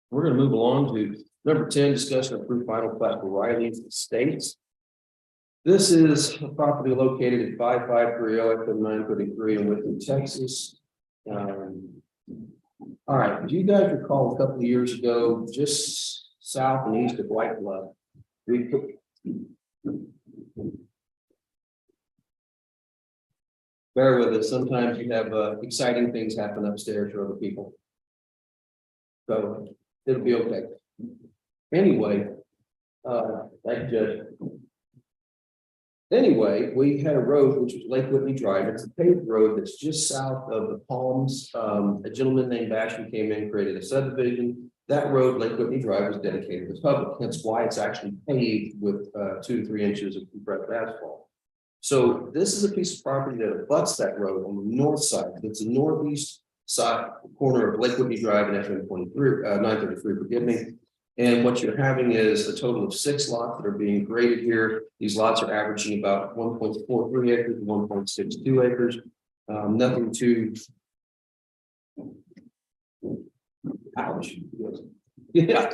we're gonna move along to number 10, discussion of approved final plat for Riley's Estates. This is a property located at 5530 FM 933 in Wickham, Texas. All right, do you guys recall a couple of years ago, just south and east of White Bluff, we put bear with us, sometimes you have exciting things happen upstairs for other people. So it'll be okay. Anyway, thank you, Judge. Anyway, we had a road, which was Lake Whitney Drive. It's a paved road that's just south of the Palms. A gentleman named Basham came in, created a subdivision. That road, Lake Whitney Drive, was dedicated to the public. That's why it's actually paved with 2 to 3 inches of compressed asphalt. So this is a piece of property that abuts that road on the north side. It's the northeast side corner of Lake Whitney Drive and FM 933, forgive me. And what you're having is a total of 6 lots that are being graded here. These lots are averaging about 1.43 acres to 1.62 acres. Nothing too. Ouch. Yeah,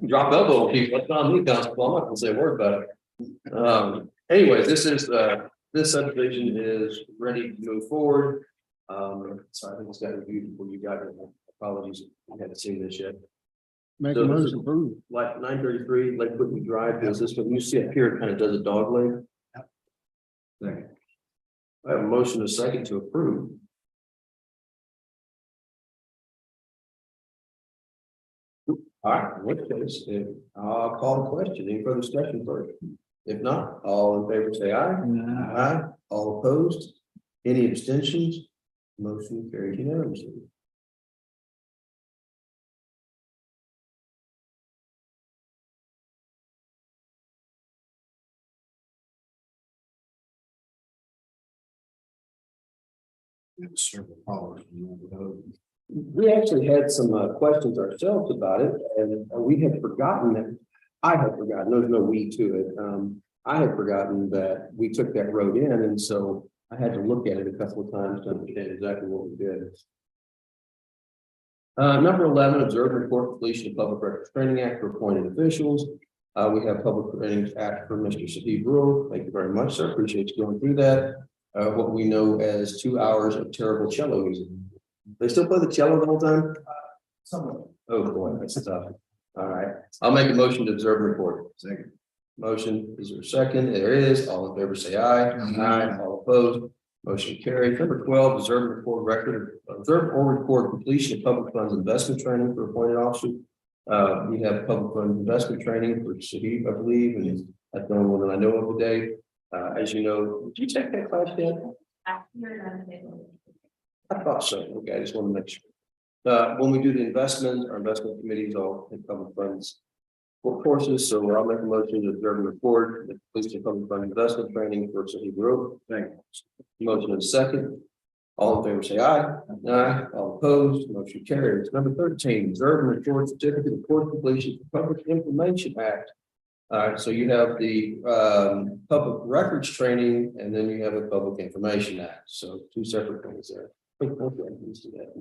drop elbow on people. That's not me, Constable. I'm not gonna say a word about it. Anyway, this subdivision is ready to move forward. So I think it's got reviewed before you got it. Apologies, I haven't seen this yet. Make So a this motion is approved. Like 933 Lake Whitney Drive, is this what you see up here? It kind of does a dog leg. Second. I have a motion and a second to approve. All right, in which case, I'll call the question. Any further discussion first? If not, all in favor say aye. Aye. All opposed? Any abstentions? Motion carried unanimously. We actually had some questions ourselves about it, and we had forgotten that. I had forgotten, there's no we to it. I had forgotten that we took that road in, and so I had to look at it a couple of times to understand exactly what we did. Number 11, observe and report completion of Public Records Training Act for appointed officials. We have Public Records Act for Mr. Sahib Rule. Thank you very much, sir. Appreciate you going through that. What we know as 2 hours of terrible cello music. They still play the cello the whole time? Someone. Oh, boy, that's tough. All right, I'll make a motion to observe and report. Second. Motion, is there a second? There is. All in favor, say aye. Aye. All opposed. Motion carried. Number 12, observe and observe or record completion of public funds investment training for appointed officers. We have public funds investment training for Sahib, I believe, and that's the only one that I know of today. As you know, did you take that class yet? I thought so. Okay, I just want to make sure. When we do the investment, our investment committees all in public funds for courses, so I'll make a motion to observe and record the police and public fund investment training for Sahib Group. Thank you. Motion in a second. All in favor say aye. Aye. All opposed, motion carries. Number 13, observe and record certificate of course completion for Public Information Act. So you have the public records training, and then you have a Public Information Act. So 2 separate things there. Okay, let's do that.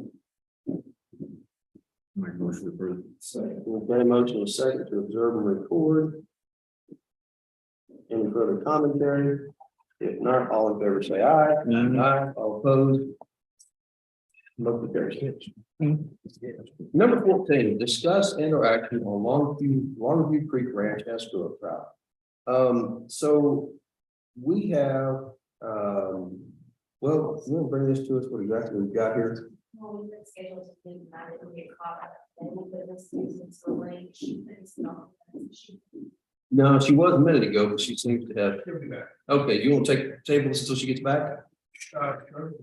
My motion approved. We'll get a motion in a second to observe and record. Any further commentary? If not, all in favor say aye. Aye. All opposed. Motion carries. Number 14, discuss and or action on Longview Creek Ranch escrow trial. So we have, well, you want to bring this to us, what exactly we've got here? Well, we've been scheduled to meet tonight, and we get caught up, and we put this since the late, it's not. No, she was a minute ago, but she seems to have. Okay, you want to table this until she gets back?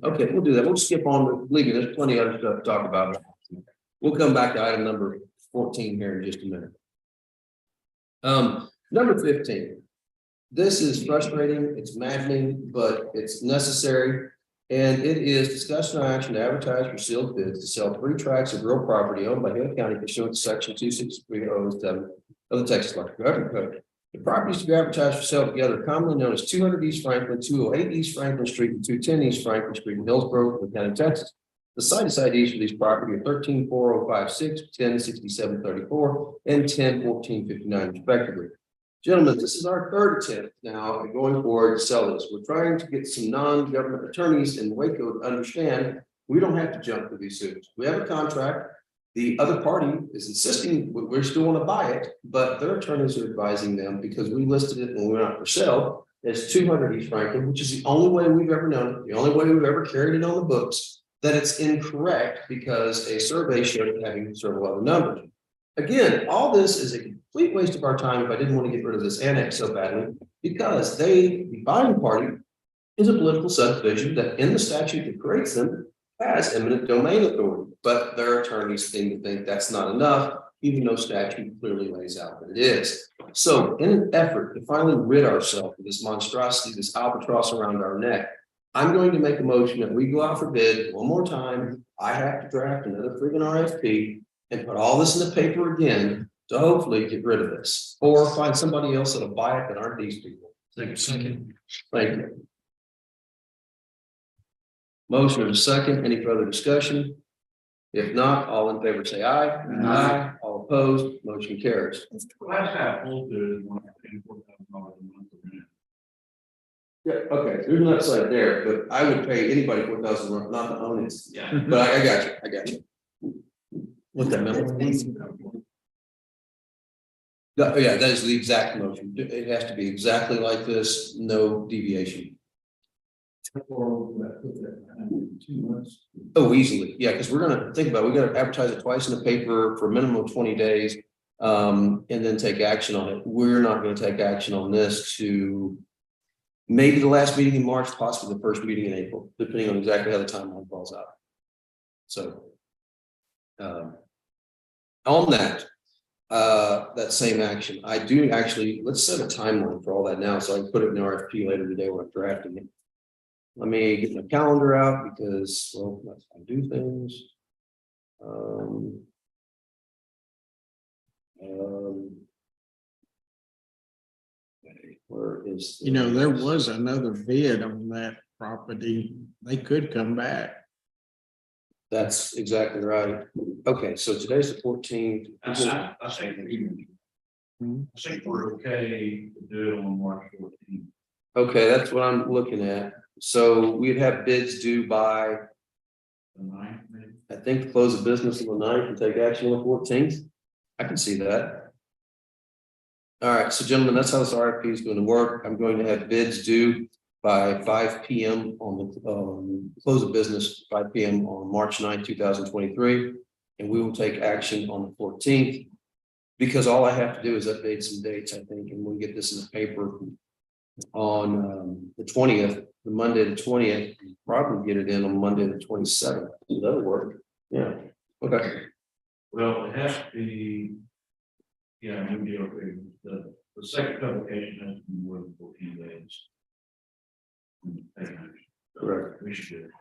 Okay, we'll do that. We'll skip on, leaving. There's plenty of other stuff to talk about. We'll come back to item number 14 here in just a minute. Number 15. This is frustrating, it's maddening, but it's necessary. And it is discussion and action to advertise for sealed bids to sell 3 tracts of real property owned by Hale County pursuant to section 26307 of the Texas Electric Government Code. The properties to be advertised for sale together, commonly known as 200 East Franklin, 208 East Franklin Street, and 210 East Franklin Street in Hillsborough, County, Texas. The site IDs for these property are 134056, 106734, and 101459 respectively. Gentlemen, this is our 3rd attempt now at going forward to sell this. We're trying to get some non-government attorneys in Waco to understand we don't have to jump through these hoops. We have a contract. The other party is insisting we still want to buy it, but their attorneys are advising them because we listed it when we went out for sale as 200 East Franklin, which is the only way we've ever known it, the only way we've ever carried it on the books. that it's incorrect because a survey showed it having several other numbers. Again, all this is a complete waste of our time if I didn't want to get rid of this annex so badly, because the buying party is a political subdivision that in the statute that creates them has eminent domain authority, but their attorneys seem to think that's not enough, even though statute clearly lays out that it is. So in an effort to finally rid ourselves of this monstrosity, this albatross around our neck, I'm going to make a motion that we go out for bid one more time. I have to draft another friggin' RFP and put all this in the paper again to hopefully get rid of this, or find somebody else that'll buy it that aren't these people. Second. Thank you. Motion and a second. Any further discussion? If not, all in favor say aye. Aye. All opposed, motion carries. Last time, we'll do is $4,000 a month. Yeah, okay, there's an upside there, but I would pay anybody $4,000 not to own it. Yeah. But I got you. What that meant? Yeah, that is the exact motion. It has to be exactly like this, no deviation. 2 months. Oh, easily, yeah, because we're gonna think about it. We gotta advertise it twice in the paper for a minimum of 20 days. And then take action on it. We're not gonna take action on this to maybe the last meeting in March, possibly the first meeting in April, depending on exactly how the timeline falls out. So. On that same action, I do actually, let's set a timeline for all that now, so I can put it in the RFP later today when I'm drafting it. Let me get my calendar out because, well, that's how I do things. Okay, where is? You know, there was another bid on that property. They could come back. That's exactly right. Okay, so today's the 14th. I think we're okay to do it on March 14th. Okay, that's what I'm looking at. So we'd have bids due by, The 9th, maybe. I think, the close of business on the 9th and take action on the 14th. I can see that. All right, so gentlemen, that's how this RFP is going to work. I'm going to have bids due by 5 p.m. on the close of business, 5 p.m. on March 9, 2023. And we will take action on the 14th. Because all I have to do is update some dates, I think, and we'll get this in the paper on the 20th, the Monday, the 20th, probably get it in on Monday, the 27th. That'll work. Yeah. Okay. Well, it has to be, yeah, maybe okay. The second publication has to be more than 14 days. Correct. We should do it.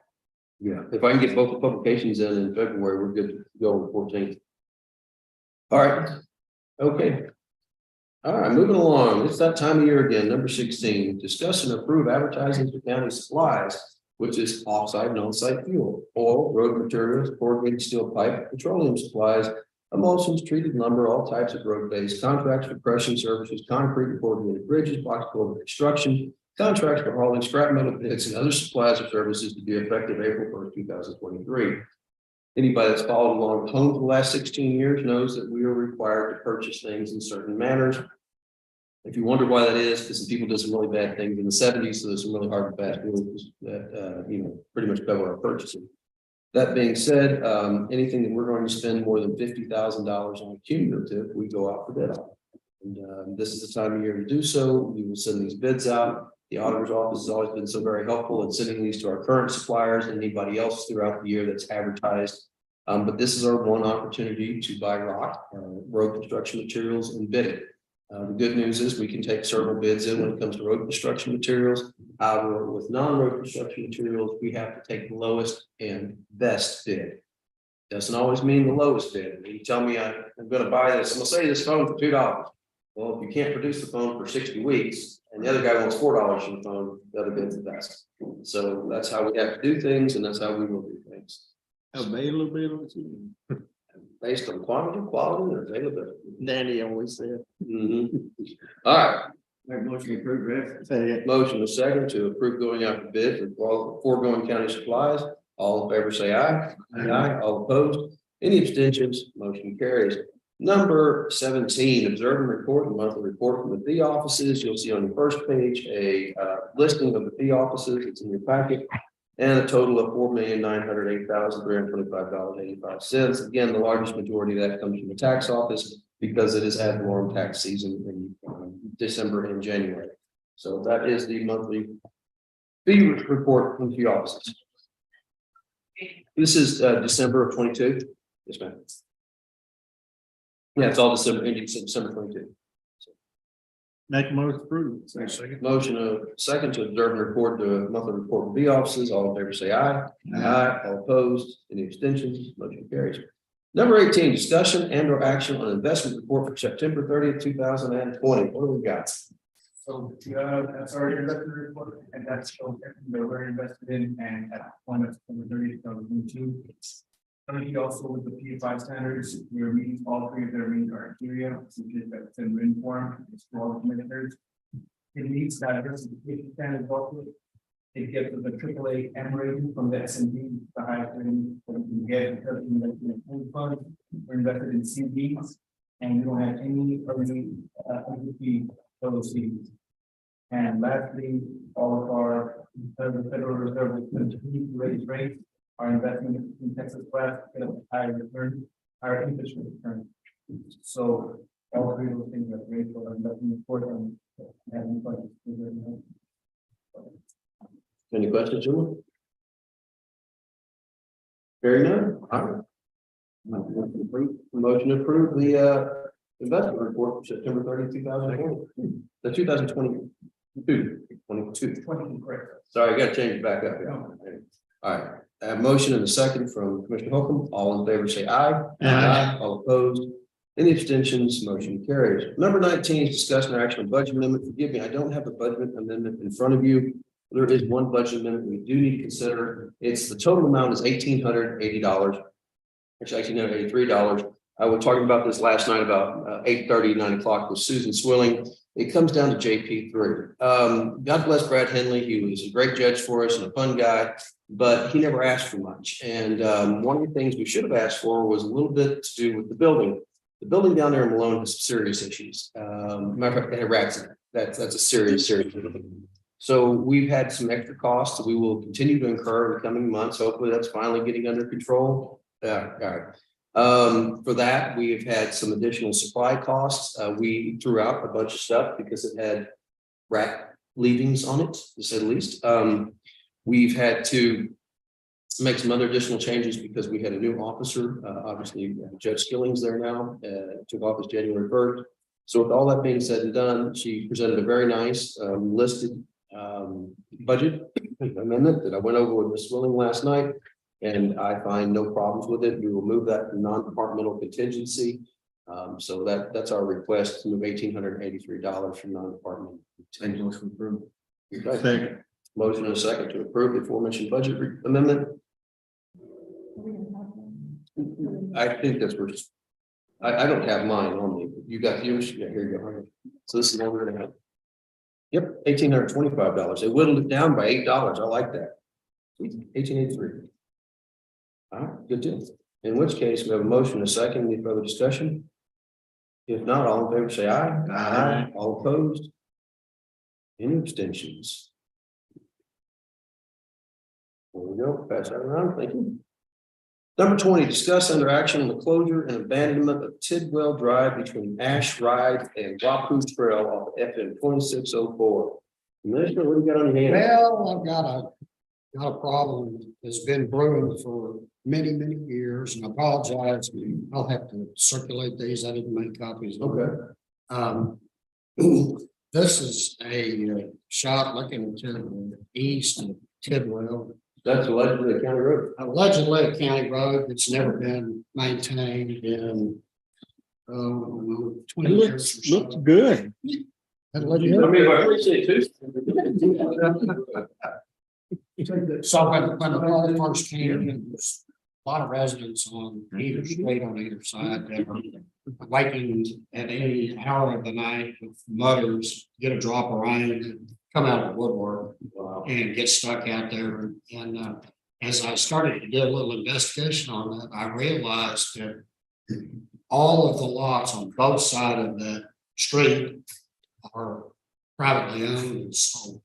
Yeah. If I can get both the publications in February, we're good to go on the 14th. All right. Okay. All right, moving along. It's that time of year again. Number 16, discuss and approve advertising for county supplies, which is offsite and on-site fuel, oil, road materials, corrugated steel pipe, petroleum supplies, emulsions, treated lumber, all types of road base contracts for crushing services, concrete and corrugated bridges, box culvert construction, contracts for hauling scrap metal bits and other supplies or services to be effective April 1st, 2023. Anybody that's followed along home for the last 16 years knows that we are required to purchase things in certain manners. If you wonder why that is, because some people did some really bad things in the 70s, so there's some really hard and fast rules that pretty much cover our purchasing. That being said, anything that we're going to spend more than $50,000 on cumulative, we go out for bid on. And this is the time of year to do so. We will send these bids out. The auditor's office has always been so very helpful in sending these to our current suppliers and anybody else throughout the year that's advertised. But this is our one opportunity to buy rock, road construction materials and bid it. The good news is we can take several bids in when it comes to road construction materials. However, with non-road construction materials, we have to take the lowest and best bid. Doesn't always mean the lowest bid. I mean, you tell me I'm going to buy this, I'm going to sell you this phone for $2. Well, if you can't produce the phone for 60 weeks and the other guy wants $4 for the phone, the other bid's the best. So that's how we have to do things, and that's how we will do things. Availability. Based on quantity, quality, and availability. Danny always said. All right. Make a motion to approve, Brett. Say it. Motion is second to approve going out to bid for all foregoing county supplies. All in favor say aye. Aye. All opposed. Any abstentions? Motion carries. Number 17, observe and report the monthly report from the fee offices. You'll see on the first page a listing of the fee offices. It's in your packet. and a total of $4,908,325.85. Again, the largest majority of that comes from the tax office because it is ad valorem tax season in December and January. So that is the monthly fee report from the offices. This is December of 22. Yes, ma'am. Yeah, it's all December, ending December 22. Make a motion approved. Motion of second to observe and record the monthly report from the offices. All in favor, say aye. Aye. All opposed, any abstentions, motion carries. Number 18, discussion and or action on investment report for September 30th, 2020. What do we got? So, that's our investment report, and that's shows everything that we're invested in, and at the point of 2022. Currently also with the PFI standards, we're meeting all three of their main criteria, which is that's in written form, it's for all commissioners. It meets diversification standards also. It gets the AAA M rating from the S&P, the highest rating that we can get because we invested in pool funds, we're invested in CDs, and we don't have any equity LLCs. And lastly, all of our the Federal Reserve will continue to raise rates. Our investment in Texas West get a higher return, higher interest rate return. So all three of those things are great for our investment report and having fun. Any questions, gentlemen? Very none. All right. Motion to approve the investment report for September 30th, 2020. The 2022. Correct. Sorry, I got to change it back up. All right. I have motion and a second from Commissioner Holcomb. All in favor, say aye. Aye. All opposed. Any abstentions, motion carries. Number 19 is discussion or action on budget amendment. Forgive me, I don't have the budget amendment in front of you. There is one budget amendment we do need to consider. It's the total amount is $1,880. Actually, $1,883. I was talking about this last night about 8:30, 9 o'clock with Susan Swilling. It comes down to JP3. God bless Brad Henley. He was a great judge for us and a fun guy, but he never asked for much. And one of the things we should have asked for was a little bit to do with the building. The building down there in Malone has some serious issues. Matter of fact, they had rats in it. That's a serious. So we've had some extra costs that we will continue to incur in the coming months. Hopefully that's finally getting under control. All right. For that, we have had some additional supply costs. We threw out a bunch of stuff because it had rat leavings on it, to say the least. We've had to make some other additional changes because we had a new officer. Obviously, Judge Skilling's there now, took office January 1st. So with all that being said and done, she presented a very nice listed budget amendment that I went over with Ms. Swilling last night. And I find no problems with it. We will move that to non-departmental contingency. So that's our request to move $1,883 from non-departmental. Motion approved. Second. Motion and a second to approve the aforementioned budget amendment. I think that's where I don't have mine on me. You got yours? Yeah, here you go. So this is what we're gonna have. Yep, $1,825. They whittled it down by $8. I like that. 1883. All right, good deal. In which case, we have a motion and a second. Any further discussion? If not, all in favor, say aye. Aye. All opposed? Any abstentions? There we go. Pass that around. Thank you. Number 20, discuss under action on the closure and abandonment of Tidwell Drive between Ash Ride and Wapoo Trail off of FM 2604. Commissioner, what do you got on your hand? Well, I've got a problem that's been brewing for many years, and I apologize. I'll have to circulate these. I didn't make copies. Okay. This is a shot looking to the east of Tidwell. That's allegedly a county road. Allegedly a county road that's never been maintained in 20 years. Or so. Looks good. I mean, I appreciate it too. So when the law first came, there was a lot of residents on either street on either side that were waking at any hour of the night with motors, get a drop of rain, come out of the woodwork and get stuck out there. And as I started to do a little investigation on that, I realized that all of the lots on both sides of that street are privately owned and sold.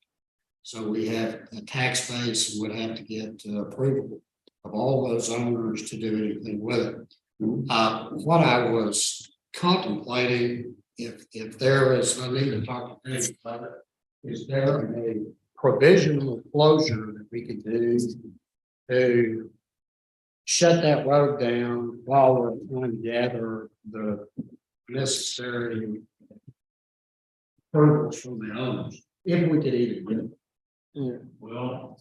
So we have a tax base and would have to get approval of all those owners to do anything with it. What I was contemplating, if there is, I need to talk to Dave about it. Is there a provisional closure that we could do to shut that road down while we're trying to gather the necessary approvals from the owners, if we could even do it? Well.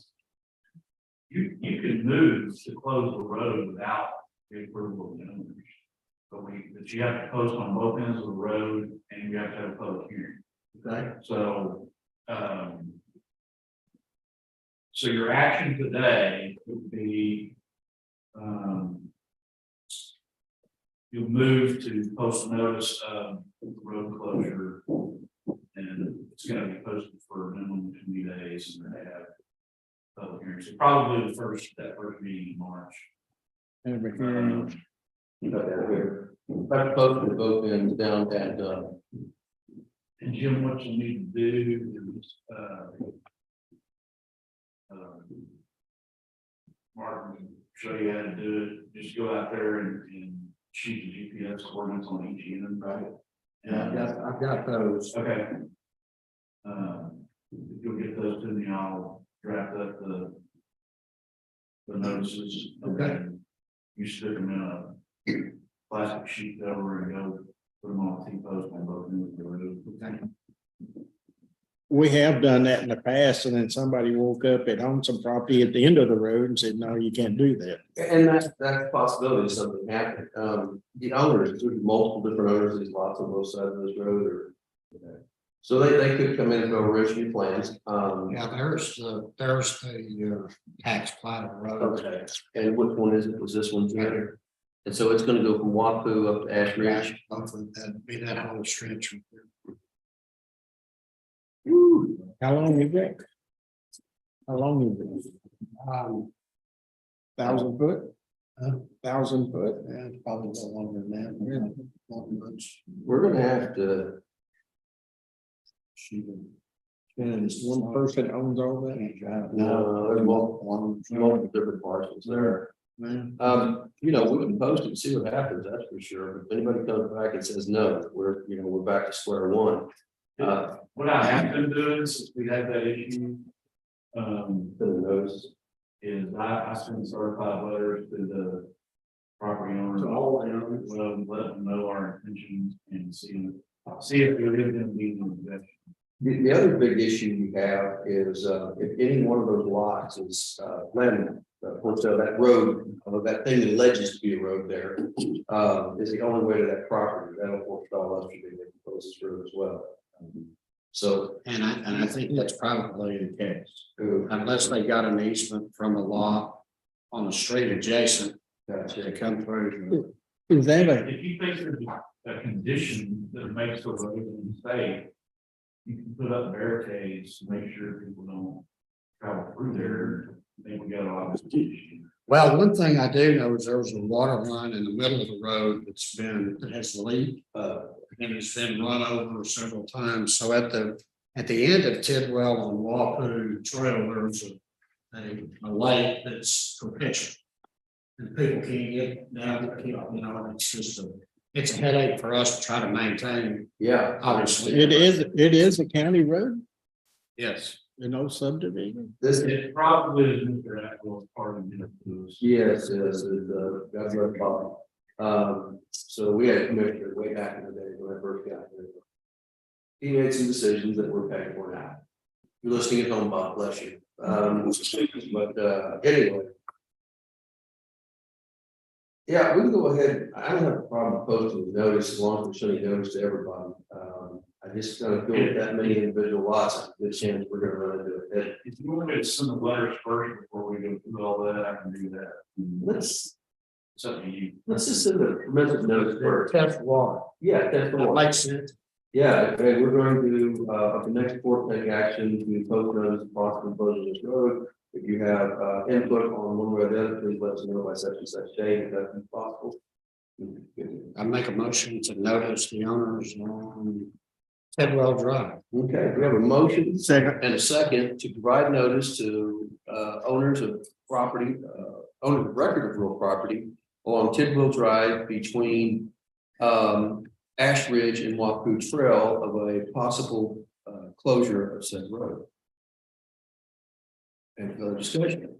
You can move to close the road without the approval of the owners. But you have to post on both ends of the road and you have to have a public hearing. Okay. So, so your action today would be, you'll move to post notice of the road closure. And it's gonna be posted for a minimum of 20 days and they have public hearing. So probably that first meeting in March. Have a hearing. You got that here. Back both to both ends down at, And Jim, what you need to do is, Martin can show you how to do it. Just go out there and shoot the GPS coordinates on each end, right? Yeah, I've got those. Okay. If you'll get those to me, I'll draft up the notices. Okay. You stick them in a plastic sheet over and go put them on a T-post on both ends of the road. Okay. We have done that in the past, and then somebody woke up and owned some property at the end of the road and said, no, you can't do that. and that's a possibility of something happening. The owners, there's multiple different owners, there's lots on both sides of this road or. So they could come in and original plans. Yeah, there's the tax plat of the road. Okay, and which one is it? Was this one here? And so it's gonna go from Wapu up to Ash Ridge. Hopefully that'd be that whole stretch. Right there. How long is that? How long is it? 1,000 foot? 1,000 foot? Yeah, it's probably a little longer than that. Yeah, not much. We're gonna have to, And it's one person owns all that? there's multiple different parcels there. You know, we can post it and see what happens, that's for sure. If anybody comes back and says, no, we're back to square one. What I have been doing since we had that issue, Put a notice. is I send certified letters to the property owners. To all the owners. Well, let them know our intentions and see if there is gonna be an objection. The other big issue you have is, if any one of those lots is, land, so that road, that thing that alleges to be a road there, is the only way to that property, that'll forestall us to be able to close this road as well. So, And I think that's probably the case, unless they got an easement from a lot on the street adjacent to come through. Is that a, If you think there's a condition that makes the road unsafe, you can put up barricades to make sure people don't travel through there. I think we got a lot of issues. Well, one thing I do know is there was a water line in the middle of the road that has leaked. And it's been run over several times. So at the end of Tidwell on Wapu Trail, there's a lake that's perpetual. And people can't get down, it's a headache for us to try to maintain, yeah, obviously. it is a county road, Yes. no subdivision? this, It probably is Mr. Atwell's part of it. yes, that's what Bob. So we had a commissioner way back in the day when I first got here. He made some decisions that we're paying for now. You're listening at home, Bob, bless you. But anyway. Yeah, we can go ahead. I don't have a problem posting the notice as long as we're sending notice to everybody. I just kind of feel with that many individual lots, there's a good chance we're gonna run into it. If you want me to send the letters first before we go through all that, I can do that. Let's It's up to you. just send the permissive notice first. Test water. Yeah, that's the That one. makes sense. Yeah, okay, we're going to, at the next board take action to post notice of possible closing this road. If you have, input on one way or the other, please let us know by such and such date, if that's possible. I make a motion to notice the owners on Tidwell Drive. Okay, we have a motion Second. and a second to provide notice to owners of property, owners of record of real property along Tidwell Drive between Ash Ridge and Waku Trail of a possible closure of said road. Any further discussion?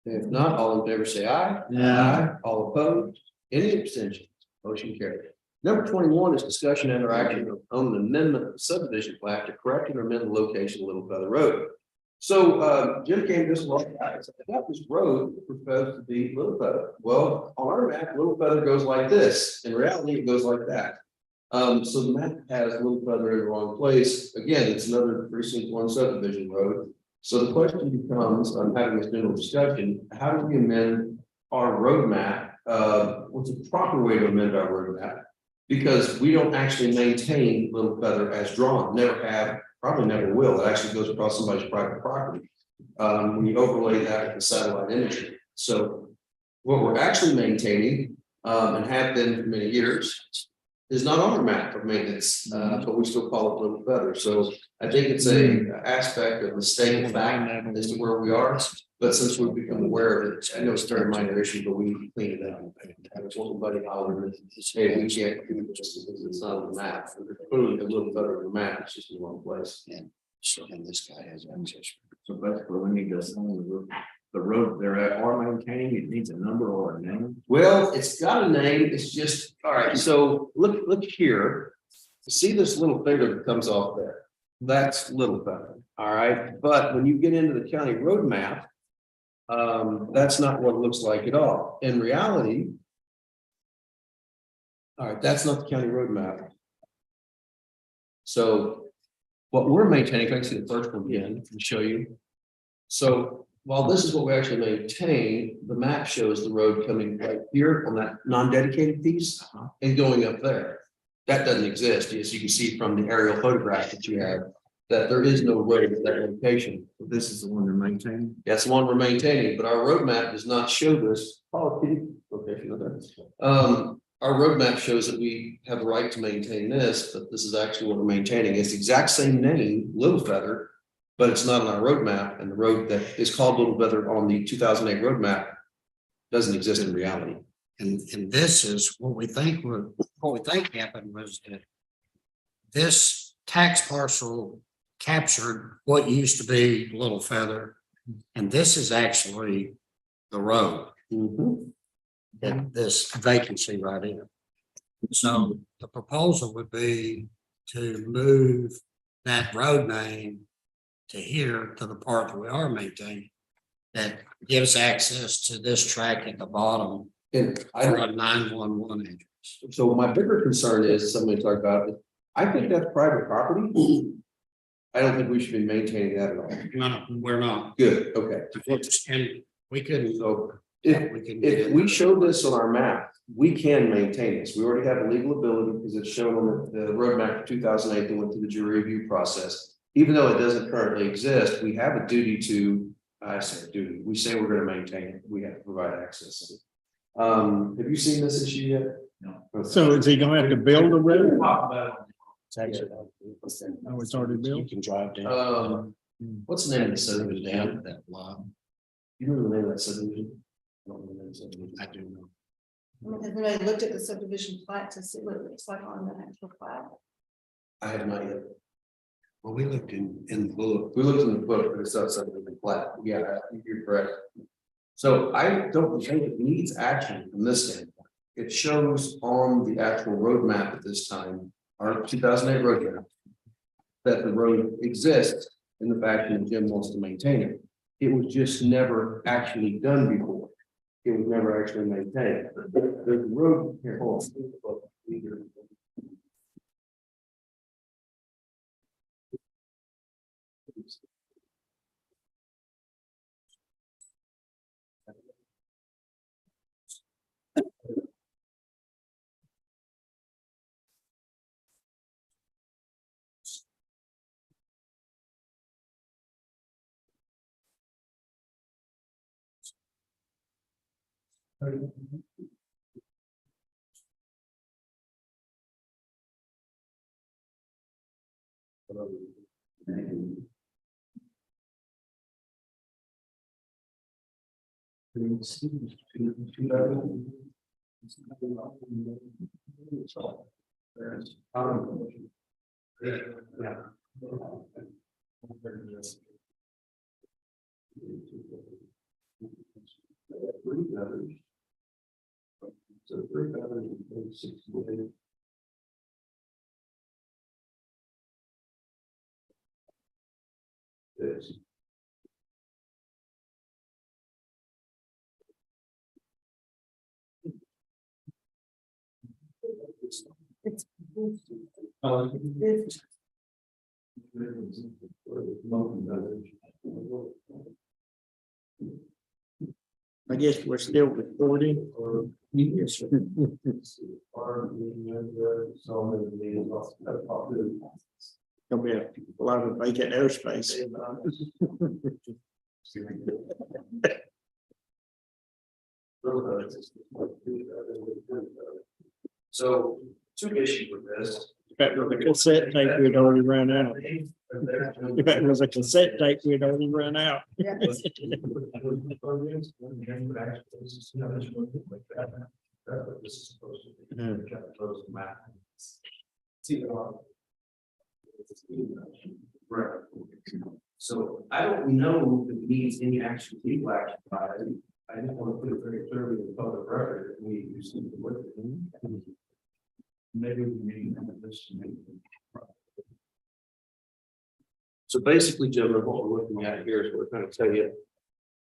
If not, all in favor say aye. Aye. All opposed, any abstentions, motion carried. Number 21 is discussion and interaction on an amendment of subdivision plat to correct and amend the location of Little Feather Road. So Jim came this long, I thought this road was supposed to be Little Feather. Well, on our map, Little Feather goes like this. In reality, it goes like that. So the map has Little Feather in the wrong place. Again, it's another precinct 1 subdivision road. So the question becomes, I'm having this general discussion, how do we amend our roadmap? What's the proper way to amend our roadmap? Because we don't actually maintain Little Feather as drawn, never have, probably never will. It actually goes across somebody's private property. When you overlay that with the satellite imagery. So what we're actually maintaining, and have been for many years, is not on our map of maintenance, but we still call it Little Feather. So I think it's a aspect of the state of fact as to where we are. But since we've become aware of it, I know it's a very minor issue, but we cleaned it up. I was one buddy hollered, hey, we can't do it just because it's not on the map. Clearly a Little Feather on the map, it's just in the wrong place. And this guy has access. So basically, when you go on the road they're at are maintaining, it needs a number or a name. Well, it's got a name, it's just, all right, so look here. See this little figure that comes off there? That's Little Feather, all right? But when you get into the county road map, that's not what it looks like at all. In reality, all right, that's not the county road map. So what we're maintaining, can I see the first one again and show you? So while this is what we actually maintain, the map shows the road coming right here on that non-dedicated piece and going up there. That doesn't exist, as you can see from the aerial photograph that you have, that there is no road at that location. This is the one they're maintaining. That's the one we're maintaining, but our roadmap does not show this. Location of that. Our roadmap shows that we have the right to maintain this, but this is actually what we're maintaining. It's the exact same name, Little Feather, but it's not on our roadmap, and the road that is called Little Feather on the 2008 roadmap doesn't exist in reality. And this is what we think happened was that this tax parcel captured what used to be Little Feather, and this is actually the road. And this vacancy right here. So the proposal would be to move that road name to here, to the part that we are maintaining, that gives access to this track at the bottom And for a 911 address. so my bigger concern is, somebody talked about it, I think that's private property. I don't think we should be maintaining that at all. No, we're not. Good, okay. And we couldn't. So if we show this on our map, we can maintain this. We already have a legal ability because it's shown on the roadmap for 2008 that went through the jury review process. Even though it doesn't currently exist, we have a duty to, I say duty, we say we're going to maintain it. We have to provide access. Have you seen this issue yet? No. So is he gonna have to build a road? It's actually. Oh, it's already built? You can drive down. What's the name of the subdivision? Down that lot. You know the name of that subdivision? I don't know the name of the subdivision. I do know. Has anybody looked at the subdivision plat to see what it looks like on the actual plat? I have not yet. Well, we looked in the book. We looked in the book, but it's not subdivision plat. Yeah, I think you're correct. So I don't think it needs action from this standpoint. It shows on the actual roadmap at this time, our 2008 roadmap, that the road exists in the fashion that Jim wants to maintain it. It was just never actually done before. It was never actually maintained. The road here, hold on. So 3,060. This. I guess we're still recording or. Yes. Gonna be a lot of vacant airspace. So, two issues with this. If that was a cassette tape, we'd already run out. If that was a cassette tape, we'd already run out. Yeah. Right. So I don't know if it needs any action, legal action by it. I just want to put it very clearly in the public record that we use it with it. Maybe we need this. So basically, gentlemen, what we're looking at here is we're going to tell you.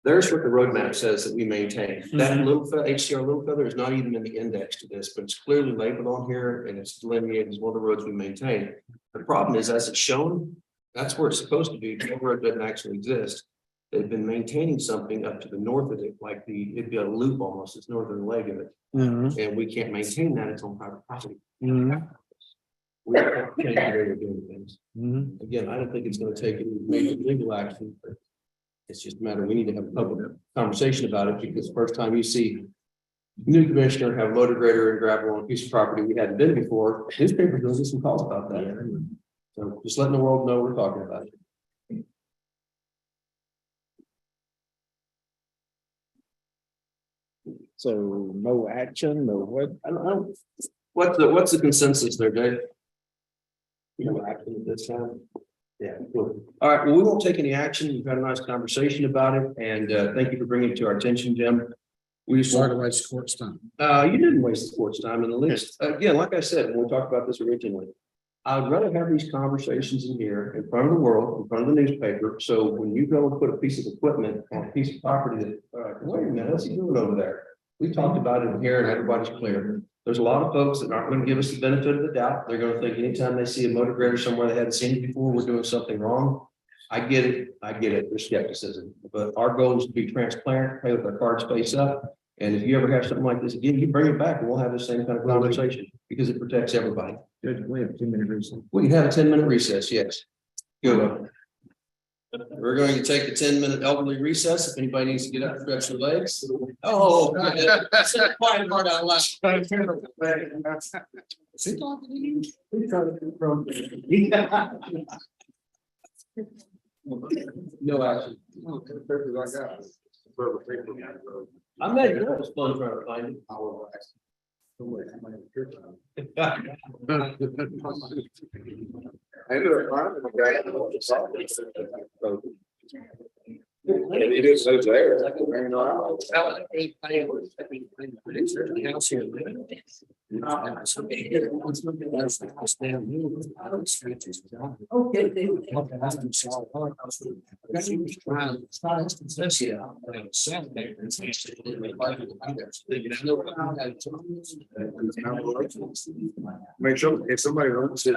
There's what the roadmap says that we maintain. That little HCR little feather is not even in the index to this, but it's clearly labeled on here and it's delineated as one of the roads we maintain. The problem is, as it's shown, that's where it's supposed to be. The road doesn't actually exist. They've been maintaining something up to the north of it, like it'd be a loop almost, it's northern leg of it. And we can't maintain that, it's on private property. We can't change the way we're doing things. Again, I don't think it's gonna take any major legal action, but it's just a matter, we need to have a public conversation about it, because the first time you see new commissioner have loader grader and gravel on a piece of property we hadn't been before, newspapers will get some calls about that. So just letting the world know we're talking about it. So no action, no what? I don't know. What's the consensus there, Dave? No action at this time. Yeah, cool. All right, well, we won't take any action. We've had a nice conversation about it, and thank you for bringing it to our attention, Jim. We just Sorry to waste the court's time. you didn't waste the court's time in the least. Again, like I said, when we talked about this originally, I'd rather have these conversations in here in front of the world, in front of the newspaper. So when you go and put a piece of equipment on a piece of property that, wait a minute, what's he doing over there? We talked about it in here and everybody's clear. There's a lot of folks that aren't going to give us the benefit of the doubt. They're going to think anytime they see a motor grader somewhere they hadn't seen it before, we're doing something wrong. I get it. There's skepticism, but our goal is to be transparent, play with our cards face up. And if you ever have something like this again, you bring it back and we'll have the same kind of conversation because it protects everybody. We have a 2-minute recess. We can have a 10-minute recess, yes. Good. We're going to take a 10-minute elderly recess. If anybody needs to get up, stretch their legs. Oh, that's the quiet part out loud. No action. I met you. It was fun trying to find it. It is so there. Make sure if somebody wants it.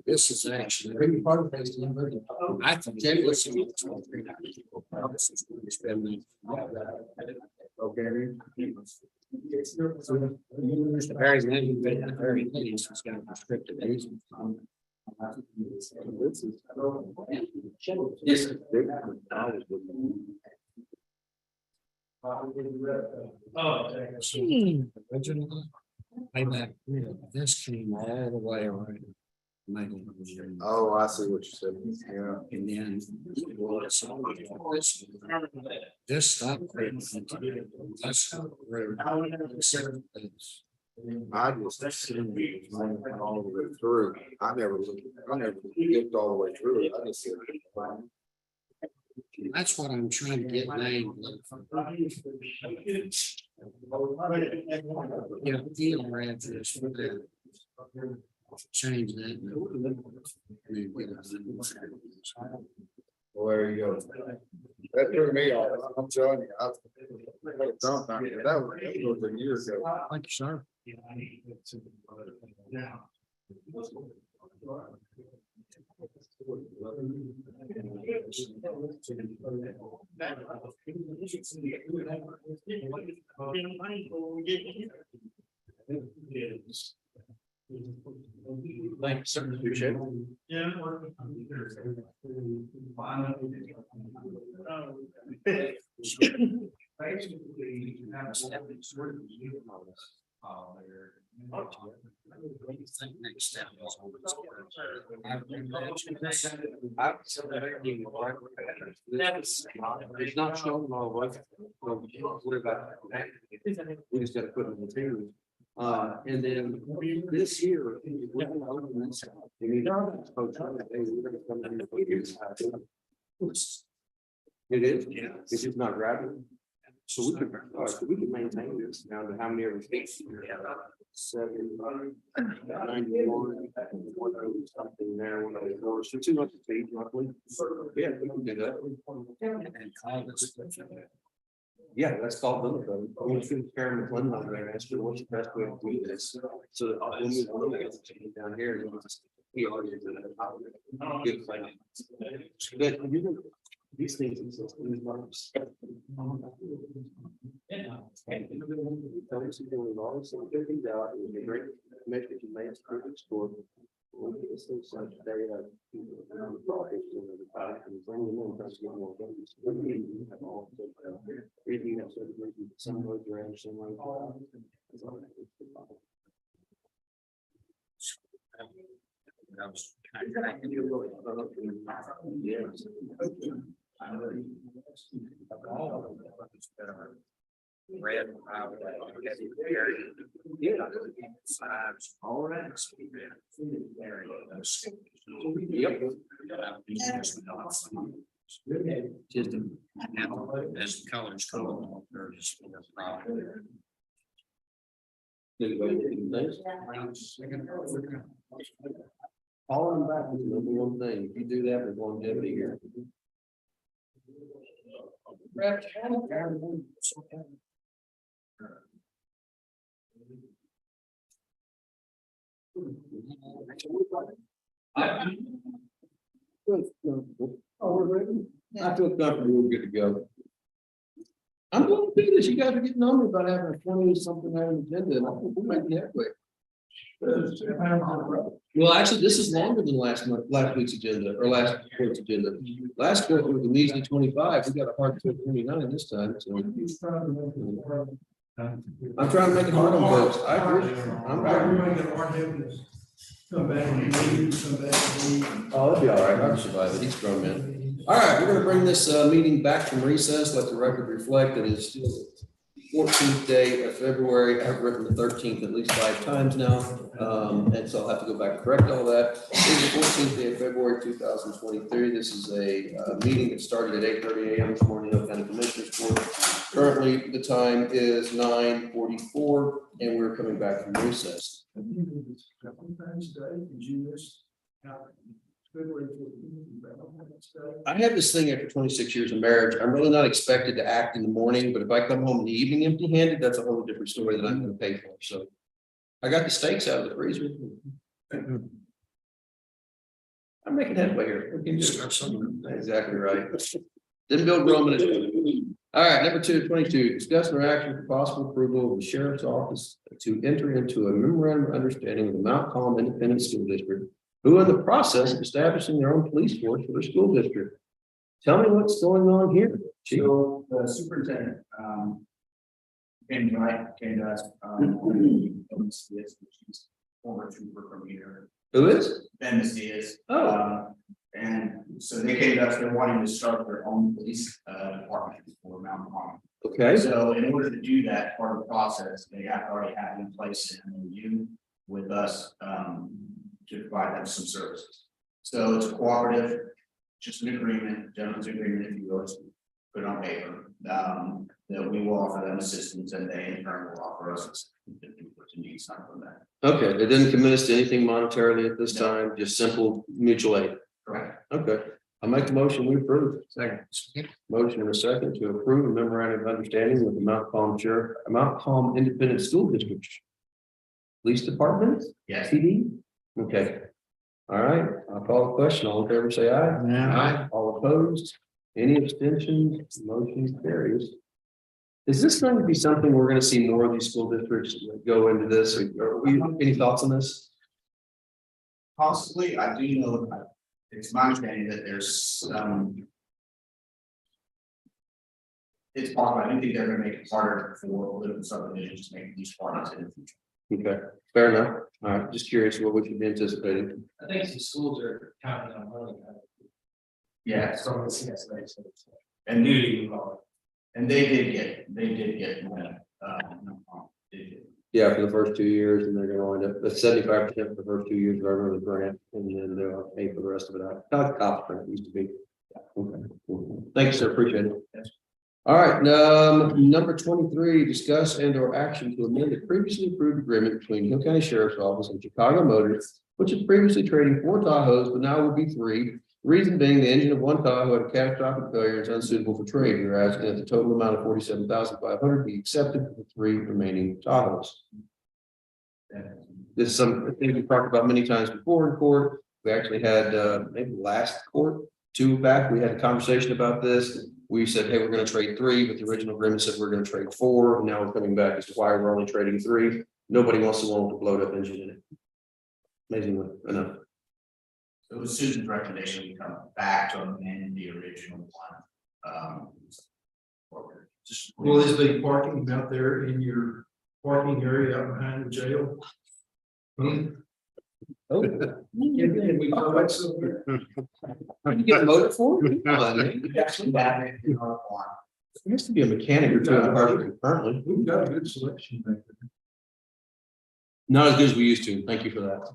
This is actually part of it. I think they listen to Okay. very many, it's got restricted age. Yes. Oh, Originally. Payback, this came all the way around. Oh, I see what you said, yeah. And then. This stopped. That's how the road. I just assumed it was running all the way through. I never looked all the way through it. I just said. That's what I'm trying to get named. Yeah, deal address for that. Change that. Well, there you go. That threw me off. I'm telling you. That was a year ago. Thank you, sir. Thanks, sir. Appreciate it. Yeah. Next step is. It's not showing all what. Worry about that. We just gotta put it in the materials. And then this year. We're gonna open this up. We need to post it. Hey, we're gonna come in and put this. It is? Yeah. It's just not grabbing. So we can, so we can maintain this down to how many ever feet? 791, 100 something there, 104, so 200 feet roughly. Yeah, we can do that. And call this. Yeah, that's called the. I want to Karen McClendon over there, ask her what's the best way to do this. So that we'll move a little bit down here and we'll just. He already did it. Good plan. But you know, these things. These marks. Tell us you're doing all this, so things out, and the great measure you made, perfect score. It's so such they have people around the project and the back, and it's only one person getting more guns. You have all reading that sort of maybe some roads around, some roads. I was trying to red. Yeah. All right. Yep. Just as the colors come along, they're just a problem. All in back is number one thing. If you do that, there's longevity here. I feel comfortable, we're good to go. I'm going to do this. You guys are getting on me about having a 20-something item agenda, and I think we're making headway. Well, actually, this is longer than last week's agenda, or last week's agenda. Last week was a measly 25. We got a hard 29 this time. So. I'm trying to make it hard on folks. I agree. Oh, that'd be all right. I'll survive it. He's a grown man. All right, we're going to bring this meeting back from recess. Let the record reflect that it's still the 14th day of February. I've written the 13th at least 5 times now, and so I'll have to go back and correct all that. It's the 14th day of February 2023. This is a meeting that started at 8:30 a.m. this morning, Hill County Commissioners Court. Currently, the time is 9:44, and we're coming back from recess. I have this thing after 26 years of marriage. I'm really not expected to act in the morning, but if I come home in the evening empty-handed, that's a whole different story that I'm going to pay for. So I got the steaks out of the freezer. I'm making headway here. Exactly right. Didn't build Roman. All right, number 22, discuss their action for possible approval of the sheriff's office to enter into a memorandum of understanding with the Mount Calm Independent School District, who are in the process of establishing their own police force for their school district. Tell me what's going on here. So the superintendent, Ken Wright, Ken does, she's former trooper from here, Who is? Ben Macias. Oh. And so they came to us, they're wanting to start their own police department for Mount Palm. Okay, So in order to do that part of the process, they have to already have in place an MOU with us to provide them some services. So it's a cooperative, just an agreement, gentleman's agreement, if you will, it's put on paper, that we will offer them assistance and they in turn will offer us assistance if we were to need something from that. okay, they didn't commit us to anything monetarily at this No. time, just simple mutual aid. Correct. Okay, I'll make the motion, we approve. Second. Motion and a second to approve a memorandum of understanding with the Mount Palm Mount Palm Independent School District. Police Department, Yes. PD, okay. All right, I'll call the question, all in favor, say aye. Yeah. All opposed, any abstentions, motion carries. Is this going to be something we're gonna see more of these school districts go into this, or any thoughts on this? Possibly, I do know, it's my understanding that there's it's possible, I do think they're gonna make it harder for political subdivisions to make these parties in the future. Okay, fair enough. All right, just curious what we should be anticipating. I think the schools are counting on money. Yeah, Some of the CSA. and Duty involved. and they did get money, they did. Yeah, for the first 2 years, and they're gonna wind up, that's 75% for the first 2 years of our the grant, and then they'll pay for the rest of it out. Kind of like the COPS grant used to be. Okay. Thanks, sir, appreciate it. Yes. All right, number 23, discuss and or action to amend the previously approved agreement between Hill County Sheriff's Office and Chicago Motors, which is previously trading 4 Tahoes, but now will be 3. Reason being, the engine of one Tahoe had a catastrophic failure and is unsuitable for trade. We are asking that the total amount of $47,500 be accepted for the 3 remaining Tahoes. This is something we've talked about many times before in court. We actually had, maybe last court, 2 back, we had a conversation about this. We said, hey, we're gonna trade 3, but the original agreement said we're gonna trade 4, and now we're coming back as to why we're only trading 3. Nobody wants the one with the blowed up engine in it. Amazingly enough. So it was Susan's recommendation, we come back to amend the original one. Just. Will this be parking out there in your parking area out behind the jail? Oh. Can we go back somewhere? You get voted for? Come on, man. We actually have it in our one. There used to be a mechanic or 2 in the department currently. We've got a good selection back there. Not as good as we used to. Thank you for that.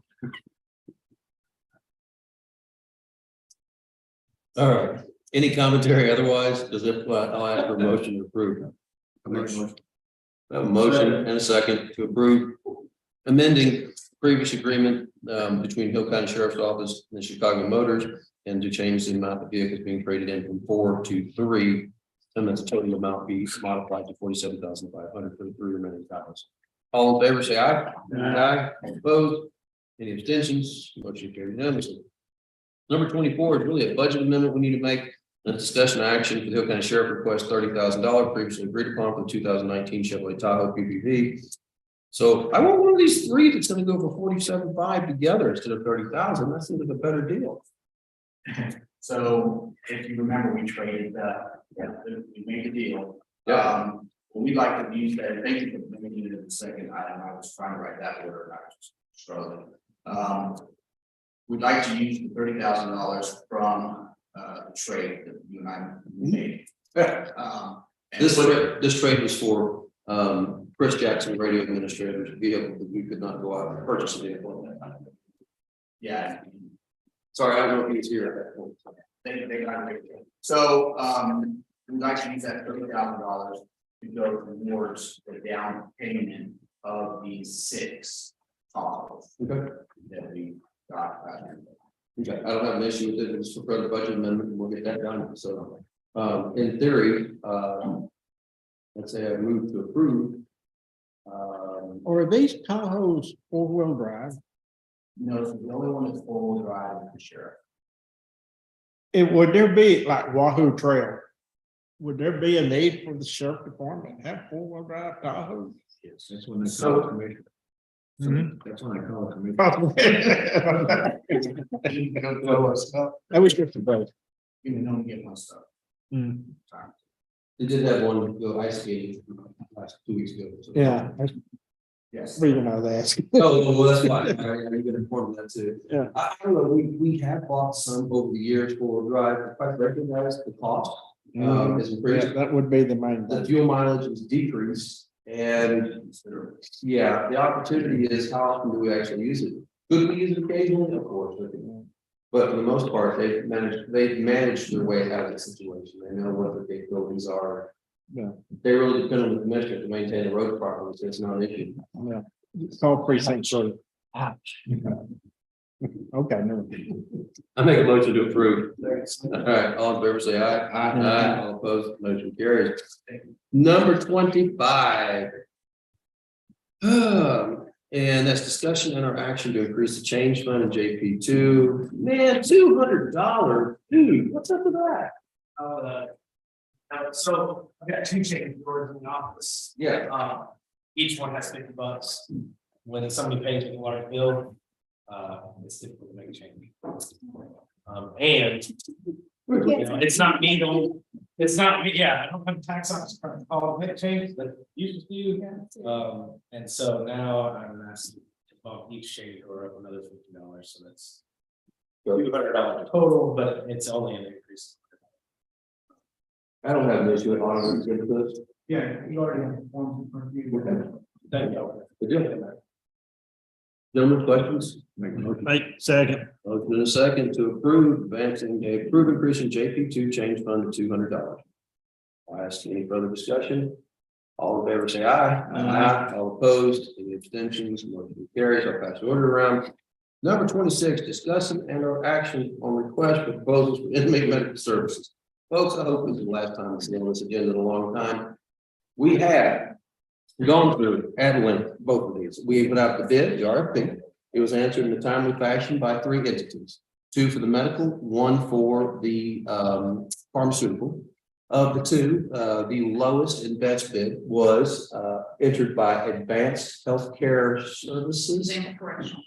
All right, any commentary otherwise, does it, I'll ask for a motion to approve. A motion and a second to approve amending previous agreement between Hill County Sheriff's Office and Chicago Motors and to change the amount of vehicles being traded in from 4 to 3. And that's total amount be modified to $47,500 for the 3 remaining Tahoes. All in favor, say aye. Aye. Opposed? Any abstentions? Motion carried unanimously. Number 24 is really a budget amendment we need to make. A discussion action for the Hill County Sheriff request $30,000 previously agreed upon for the 2019 Chevrolet Tahoe PPV. So I want one of these 3 that's going to go for $47,500 together instead of $30,000. That seems like a better deal. So if you remember, we traded, we made a deal. Yeah. We'd like to use that, thank you for bringing it in the second item, I was trying to write that order, and I was just struggling. We'd like to use the $30,000 from the trade that you and I made. And This trade was for Chris Jackson, radio administrator's vehicle, but we could not go out and purchase a vehicle at that time. Yeah. Sorry, I don't know if he was here at that point. They got it. So we'd like to use that $30,000 to go towards the down payment of these 6 Tahoes Okay. that we got. Okay, I don't have an issue with it, it's for the budget amendment, and we'll get that done, so, in theory, let's say I move to approve. Or are these Tahoes 4-wheel drive? No, so the only one that's 4-wheel drive is the sheriff. Would there be like Wahoo Trail? Would there be a need for the sheriff department to have 4-wheel drive Tahoes? Yes, that's when they call it commission. Mhm. That's when I call it commission. That was just a vote. You can only get one stuff. They did have one go ice skating. last 2 weeks ago. So- Yeah, Yes. we know that. Oh, well, that's fine. You get informed of that too. Yeah. I don't know, we have bought some over the years for drive, quite recognize the cost. Is increased. Yeah, that would be the main The thing. fuel mileage is decreased and yeah, the opportunity is how often do we actually use it? Could we use it occasionally? Of course. But for the most part, they've managed their way out of the situation. They know what their capabilities are. Yeah. They really depend on the commissioner to maintain the road properly, so it's not an issue. Yeah. Call precinct three. Okay, no. I make a motion to approve. All right, all in favor, say aye. Aye. All opposed, motion carries. Number 25. And that's discussion and our action to increase the change fund in JP2. Man, $200, dude, what's up with that? So I've got two change orders in the office. Yeah. Each one has $50. When somebody pays me a large bill, it's difficult to make a change. And you know, it's not me, it's not me, yeah, I don't have a tax office to call it change, but used to do. And so now I'm asking to bump each change order up another $50, so that's $200 total, but it's only an increase. I don't have an issue with honoring this. Yeah, you already have one for you. Thank you. Good deal. Gentlemen, questions? Second. Motion in a second to approve increasing JP2 change fund to $200. I'll ask any further discussion. All in favor, say aye. Aye. All opposed, any abstentions, motion carries. I'll pass the order around. Number 26, discussing and or action on request for proposals for inmate medical services. Folks, I hope this is the last time it's on this agenda in a long time. We have gone through at length both of these. We put out the bid, the RFP. It was answered in a timely fashion by 3 entities, 2 for the medical, 1 for the pharmaceutical. Of the 2, the lowest and best bid was entered by Advanced Healthcare Services.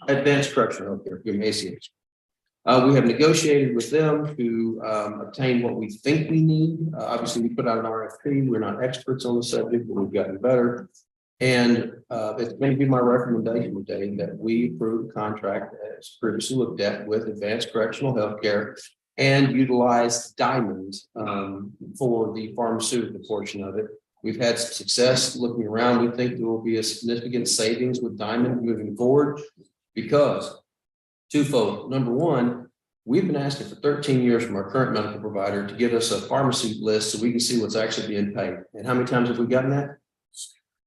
Advanced Correctional Healthcare, ACH. We have negotiated with them to obtain what we think we need. Obviously, we put out an RFP. We're not experts on the subject, but we've gotten better. And it's going to be my recommendation today that we approve the contract as previously looked at with Advanced Correctional Healthcare and utilize Diamond for the pharmaceutical portion of it. We've had some success looking around. We think there will be a significant savings with Diamond moving forward because twofold. Number one, we've been asking for 13 years from our current medical provider to give us a pharmacy list so we can see what's actually being paid. And how many times have we gotten that?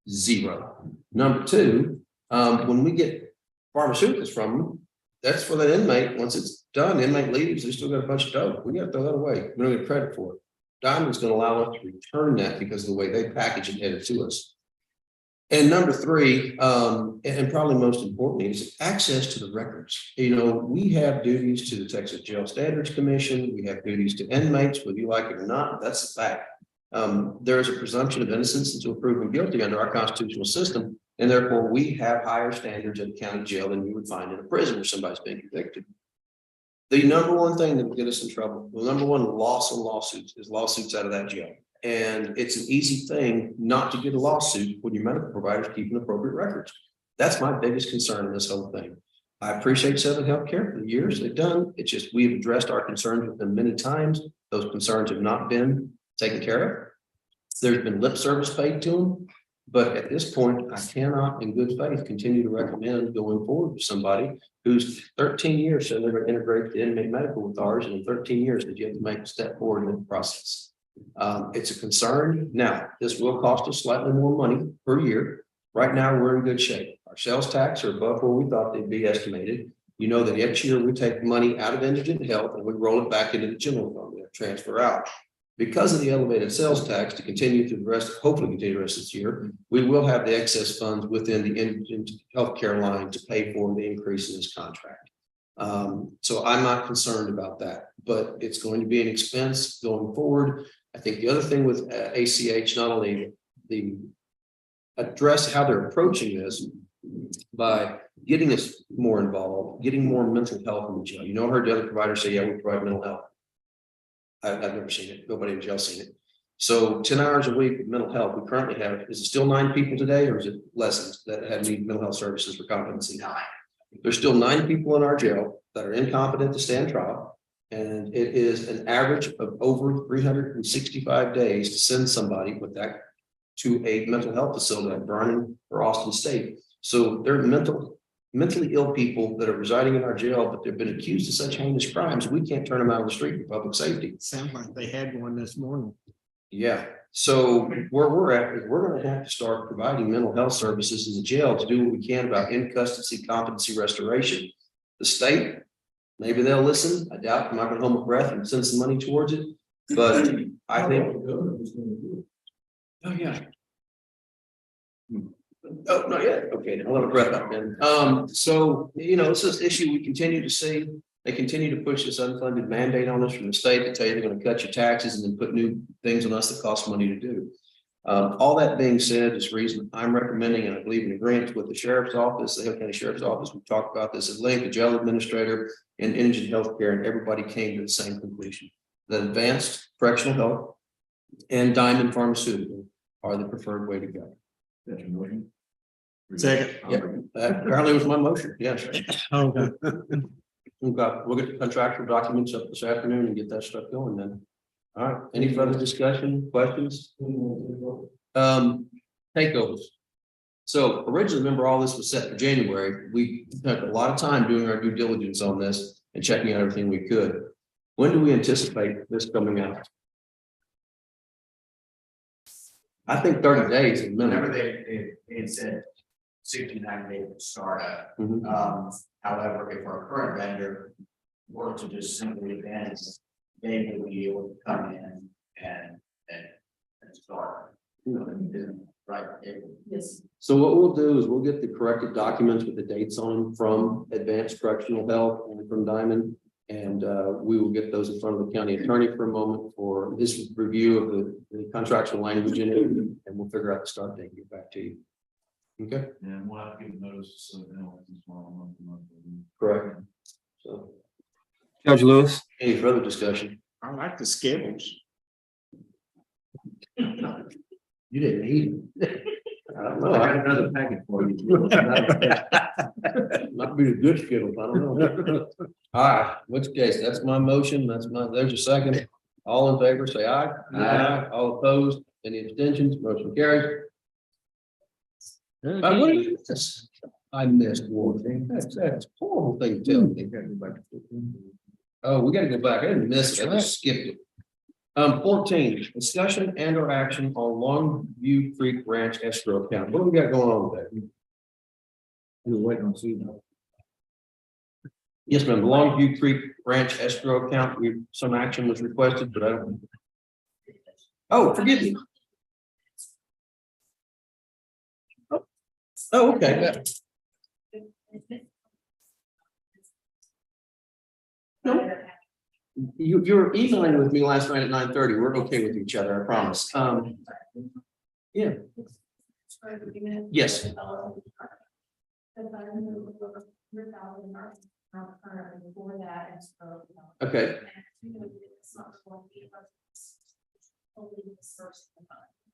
0. Number 2, when we get pharmaceuticals from them, that's for that inmate. Once it's done, the inmate leaves, they still got a bunch of dope. We got to throw that away. We don't get credit for it. Diamond's going to allow us to return that because of the way they package and head it to us. And number 3, and probably most importantly, is access to the records. You know, we have duties to the Texas Jail Standards Commission. We have duties to inmates, whether you like it or not. That's a fact. There is a presumption of innocence until proven guilty under our constitutional system. And therefore, we have higher standards at the county jail than you would find in a prison where somebody's been convicted. The number one thing that will get us in trouble, the number one loss in lawsuits is lawsuits out of that jail. And it's an easy thing not to get a lawsuit when your medical provider is keeping appropriate records. That's my biggest concern in this whole thing. I appreciate Southern Healthcare for the years they've done. It's just we've addressed our concerns with them many times. Those concerns have not been taken care of. There's been lip service paid to them. But at this point, I cannot in good faith continue to recommend going forward with somebody who's 13 years said they're going to integrate the inmate medical with ours, and in 13 years that you have to make a step forward in the process. It's a concern. Now, this will cost us slightly more money per year. Right now, we're in good shape. Our sales tax are above where we thought they'd be estimated. You know that each year we take money out of indigent health and we roll it back into the general fund. We transfer out. Because of the elevated sales tax to continue through the rest, hopefully continue the rest of this year, we will have the excess funds within the indigent healthcare line to pay for the increase in this contract. So I'm not concerned about that, but it's going to be an expense going forward. I think the other thing with ACH, not only the address how they're approaching this by getting us more involved, getting more mental health in the jail. You know, I heard the other providers say, yeah, we provide mental health. I've never seen it. Nobody in jail seen it. So 10 hours a week with mental health, we currently have, is it still 9 people today, or is it lessons that have need mental health services for competency? There's still 9 people in our jail that are incompetent to stand trial. And it is an average of over 365 days to send somebody with that to a mental health facility like Vernon or Austin State. So they're mentally ill people that are residing in our jail, but they've been accused of such heinous crimes, we can't turn them out of the street for public safety. Sounds like they had one this morning. Yeah, so where we're at is we're gonna have to start providing mental health services in the jail to do what we can about in custody competency restoration. The state, maybe they'll listen. I doubt, I'm not gonna hold my breath and send some money towards it, but I think. Oh, yeah. Oh, not yet. Okay, I'll let a breath out then. So, it's this issue we continue to see. They continue to push this unfunded mandate on us from the state to tell you they're going to cut your taxes and then put new things on us that cost money to do. All that being said, this reason I'm recommending, and I believe in agreement with the sheriff's office, the Hill County Sheriff's Office, we talked about this at length, the jail administrator and Indigent Healthcare, and everybody came to the same conclusion. That Advanced Correctional Health and Diamond Pharmaceutical are the preferred way to go. That's your motion. Second. Yeah, that apparently was my motion, yes. Okay. We'll get the contractual documents up this afternoon and get that stuff going then. All right, any further discussion, questions? Takeovers. So originally, remember, all this was set for January. We spent a lot of time doing our due diligence on this and checking out everything we could. When do we anticipate this coming out? I think 30 days is Whenever minimum. they had said 69 days to start up. Mhm. However, if our current vendor were to just simply advance, they would be able to come in and start. Right? Yes. So what we'll do is we'll get the corrected documents with the dates on them from Advanced Correctional Health and from Diamond. And we will get those in front of the county attorney for a moment for his review of the contractual language in it. And we'll figure out the start date and get back to you. Okay, And we'll have to give notice, so tomorrow. correct. So Judge Lewis. any further discussion? I like the Skittles. You didn't eat it. I don't know. I got another packet for you. Might be the good Skittles, I don't know. All right, which case, that's my motion, there's a second. All in favor, say aye. Aye. All opposed, any abstentions, motion carries. What is this? I missed one thing, that's a horrible thing to tell me. Oh, we gotta go back, I didn't miss it, I just skipped it. 14, discussion and or action on Longview Creek Ranch escrow account, what do we got going on with that? We're waiting on Susan. Yes, ma'am. The Longview Creek Ranch escrow account, some action was requested, but I don't. Oh, forgive me. Oh, okay. No. You were emailing with me last night at 9:30. We're okay with each other, I promise. Yeah, yes. Okay.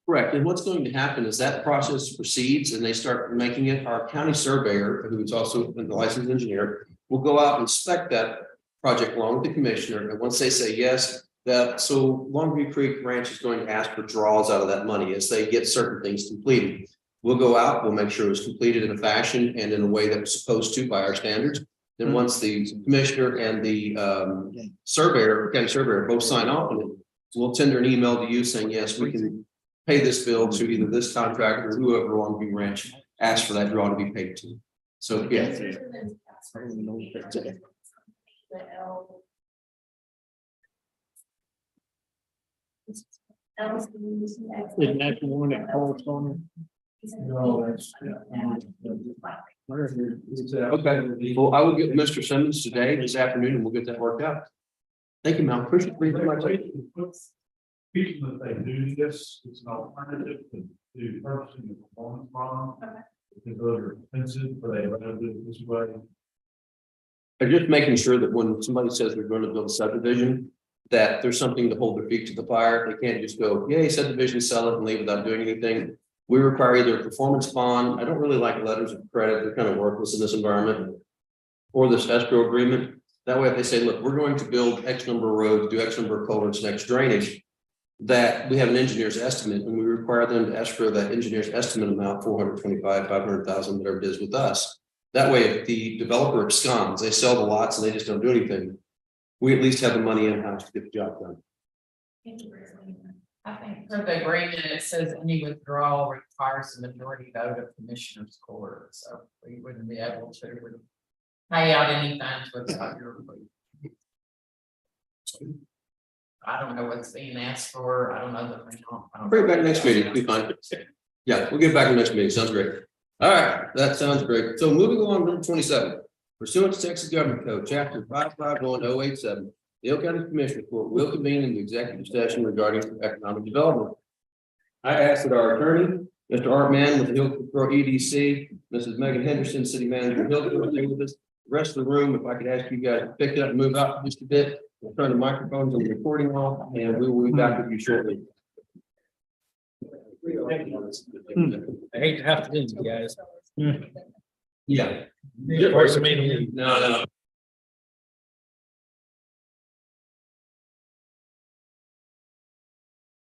Correct. And what's going to happen is that process proceeds and they start making it, our county surveyor, who is also the licensed engineer, will go out and inspect that project along with the commissioner. And once they say yes, so Longview Creek Ranch is going to ask for draws out of that money as they get certain things completed. We'll go out, we'll make sure it's completed in a fashion and in a way that was supposed to by our standards. Then once the commissioner and the county surveyor both sign off on it, we'll tender an email to you saying, yes, we can pay this bill to either this contractor or whoever Longview Ranch asked for that draw to be paid to. So, yeah. Isn't that the one that calls on No, that's. Okay, well, I will get Mr. Simmons today, this afternoon, and we'll get that worked out. Thank you, Mel. Appreciate it very much. People that they do this, it's an alternative to purchasing a performance bond. Because those are expensive, but they rather do it this way. I'm just making sure that when somebody says they're going to build a subdivision, that there's something to hold their feet to the fire. They can't just go, yay, subdivision, sell it and leave without doing anything. We require either a performance bond. I don't really like letters of credit. They're kind of worthless in this environment. Or this escrow agreement. That way, if they say, look, we're going to build X number of roads, do X number of culverts, next drainage. That we have an engineer's estimate and we require them to escrow that engineer's estimate amount, 425, 500,000, whatever it is with us. That way, if the developer absconds, they sell the lots and they just don't do anything. We at least have the money in-house to get the job done. I think for the agreement, it says any withdrawal requires a majority vote of commissioners court, so we wouldn't be able to pay out any funds without your approval. I don't know what's being asked for, I don't know the amount. Bring it back next meeting, be fine. Yeah, we'll get back in next meeting, sounds great. All right, that sounds great. So moving along, number 27. Pursuant to Texas Government Code, chapter 551087, the Hill County Commissioner Court will convene in the executive session regarding economic development. I asked that our attorney, Mr. Art Mann with the Hillsborough EDC, Mrs. Megan Henderson, City Manager of Hillsborough, stay with us. The rest of the room, if I could ask you guys to pick it up and move out just a bit. We'll turn the microphones and the recording off, and we will be back with you shortly. I hate to have to do you guys. Yeah. Of course, I mean, No,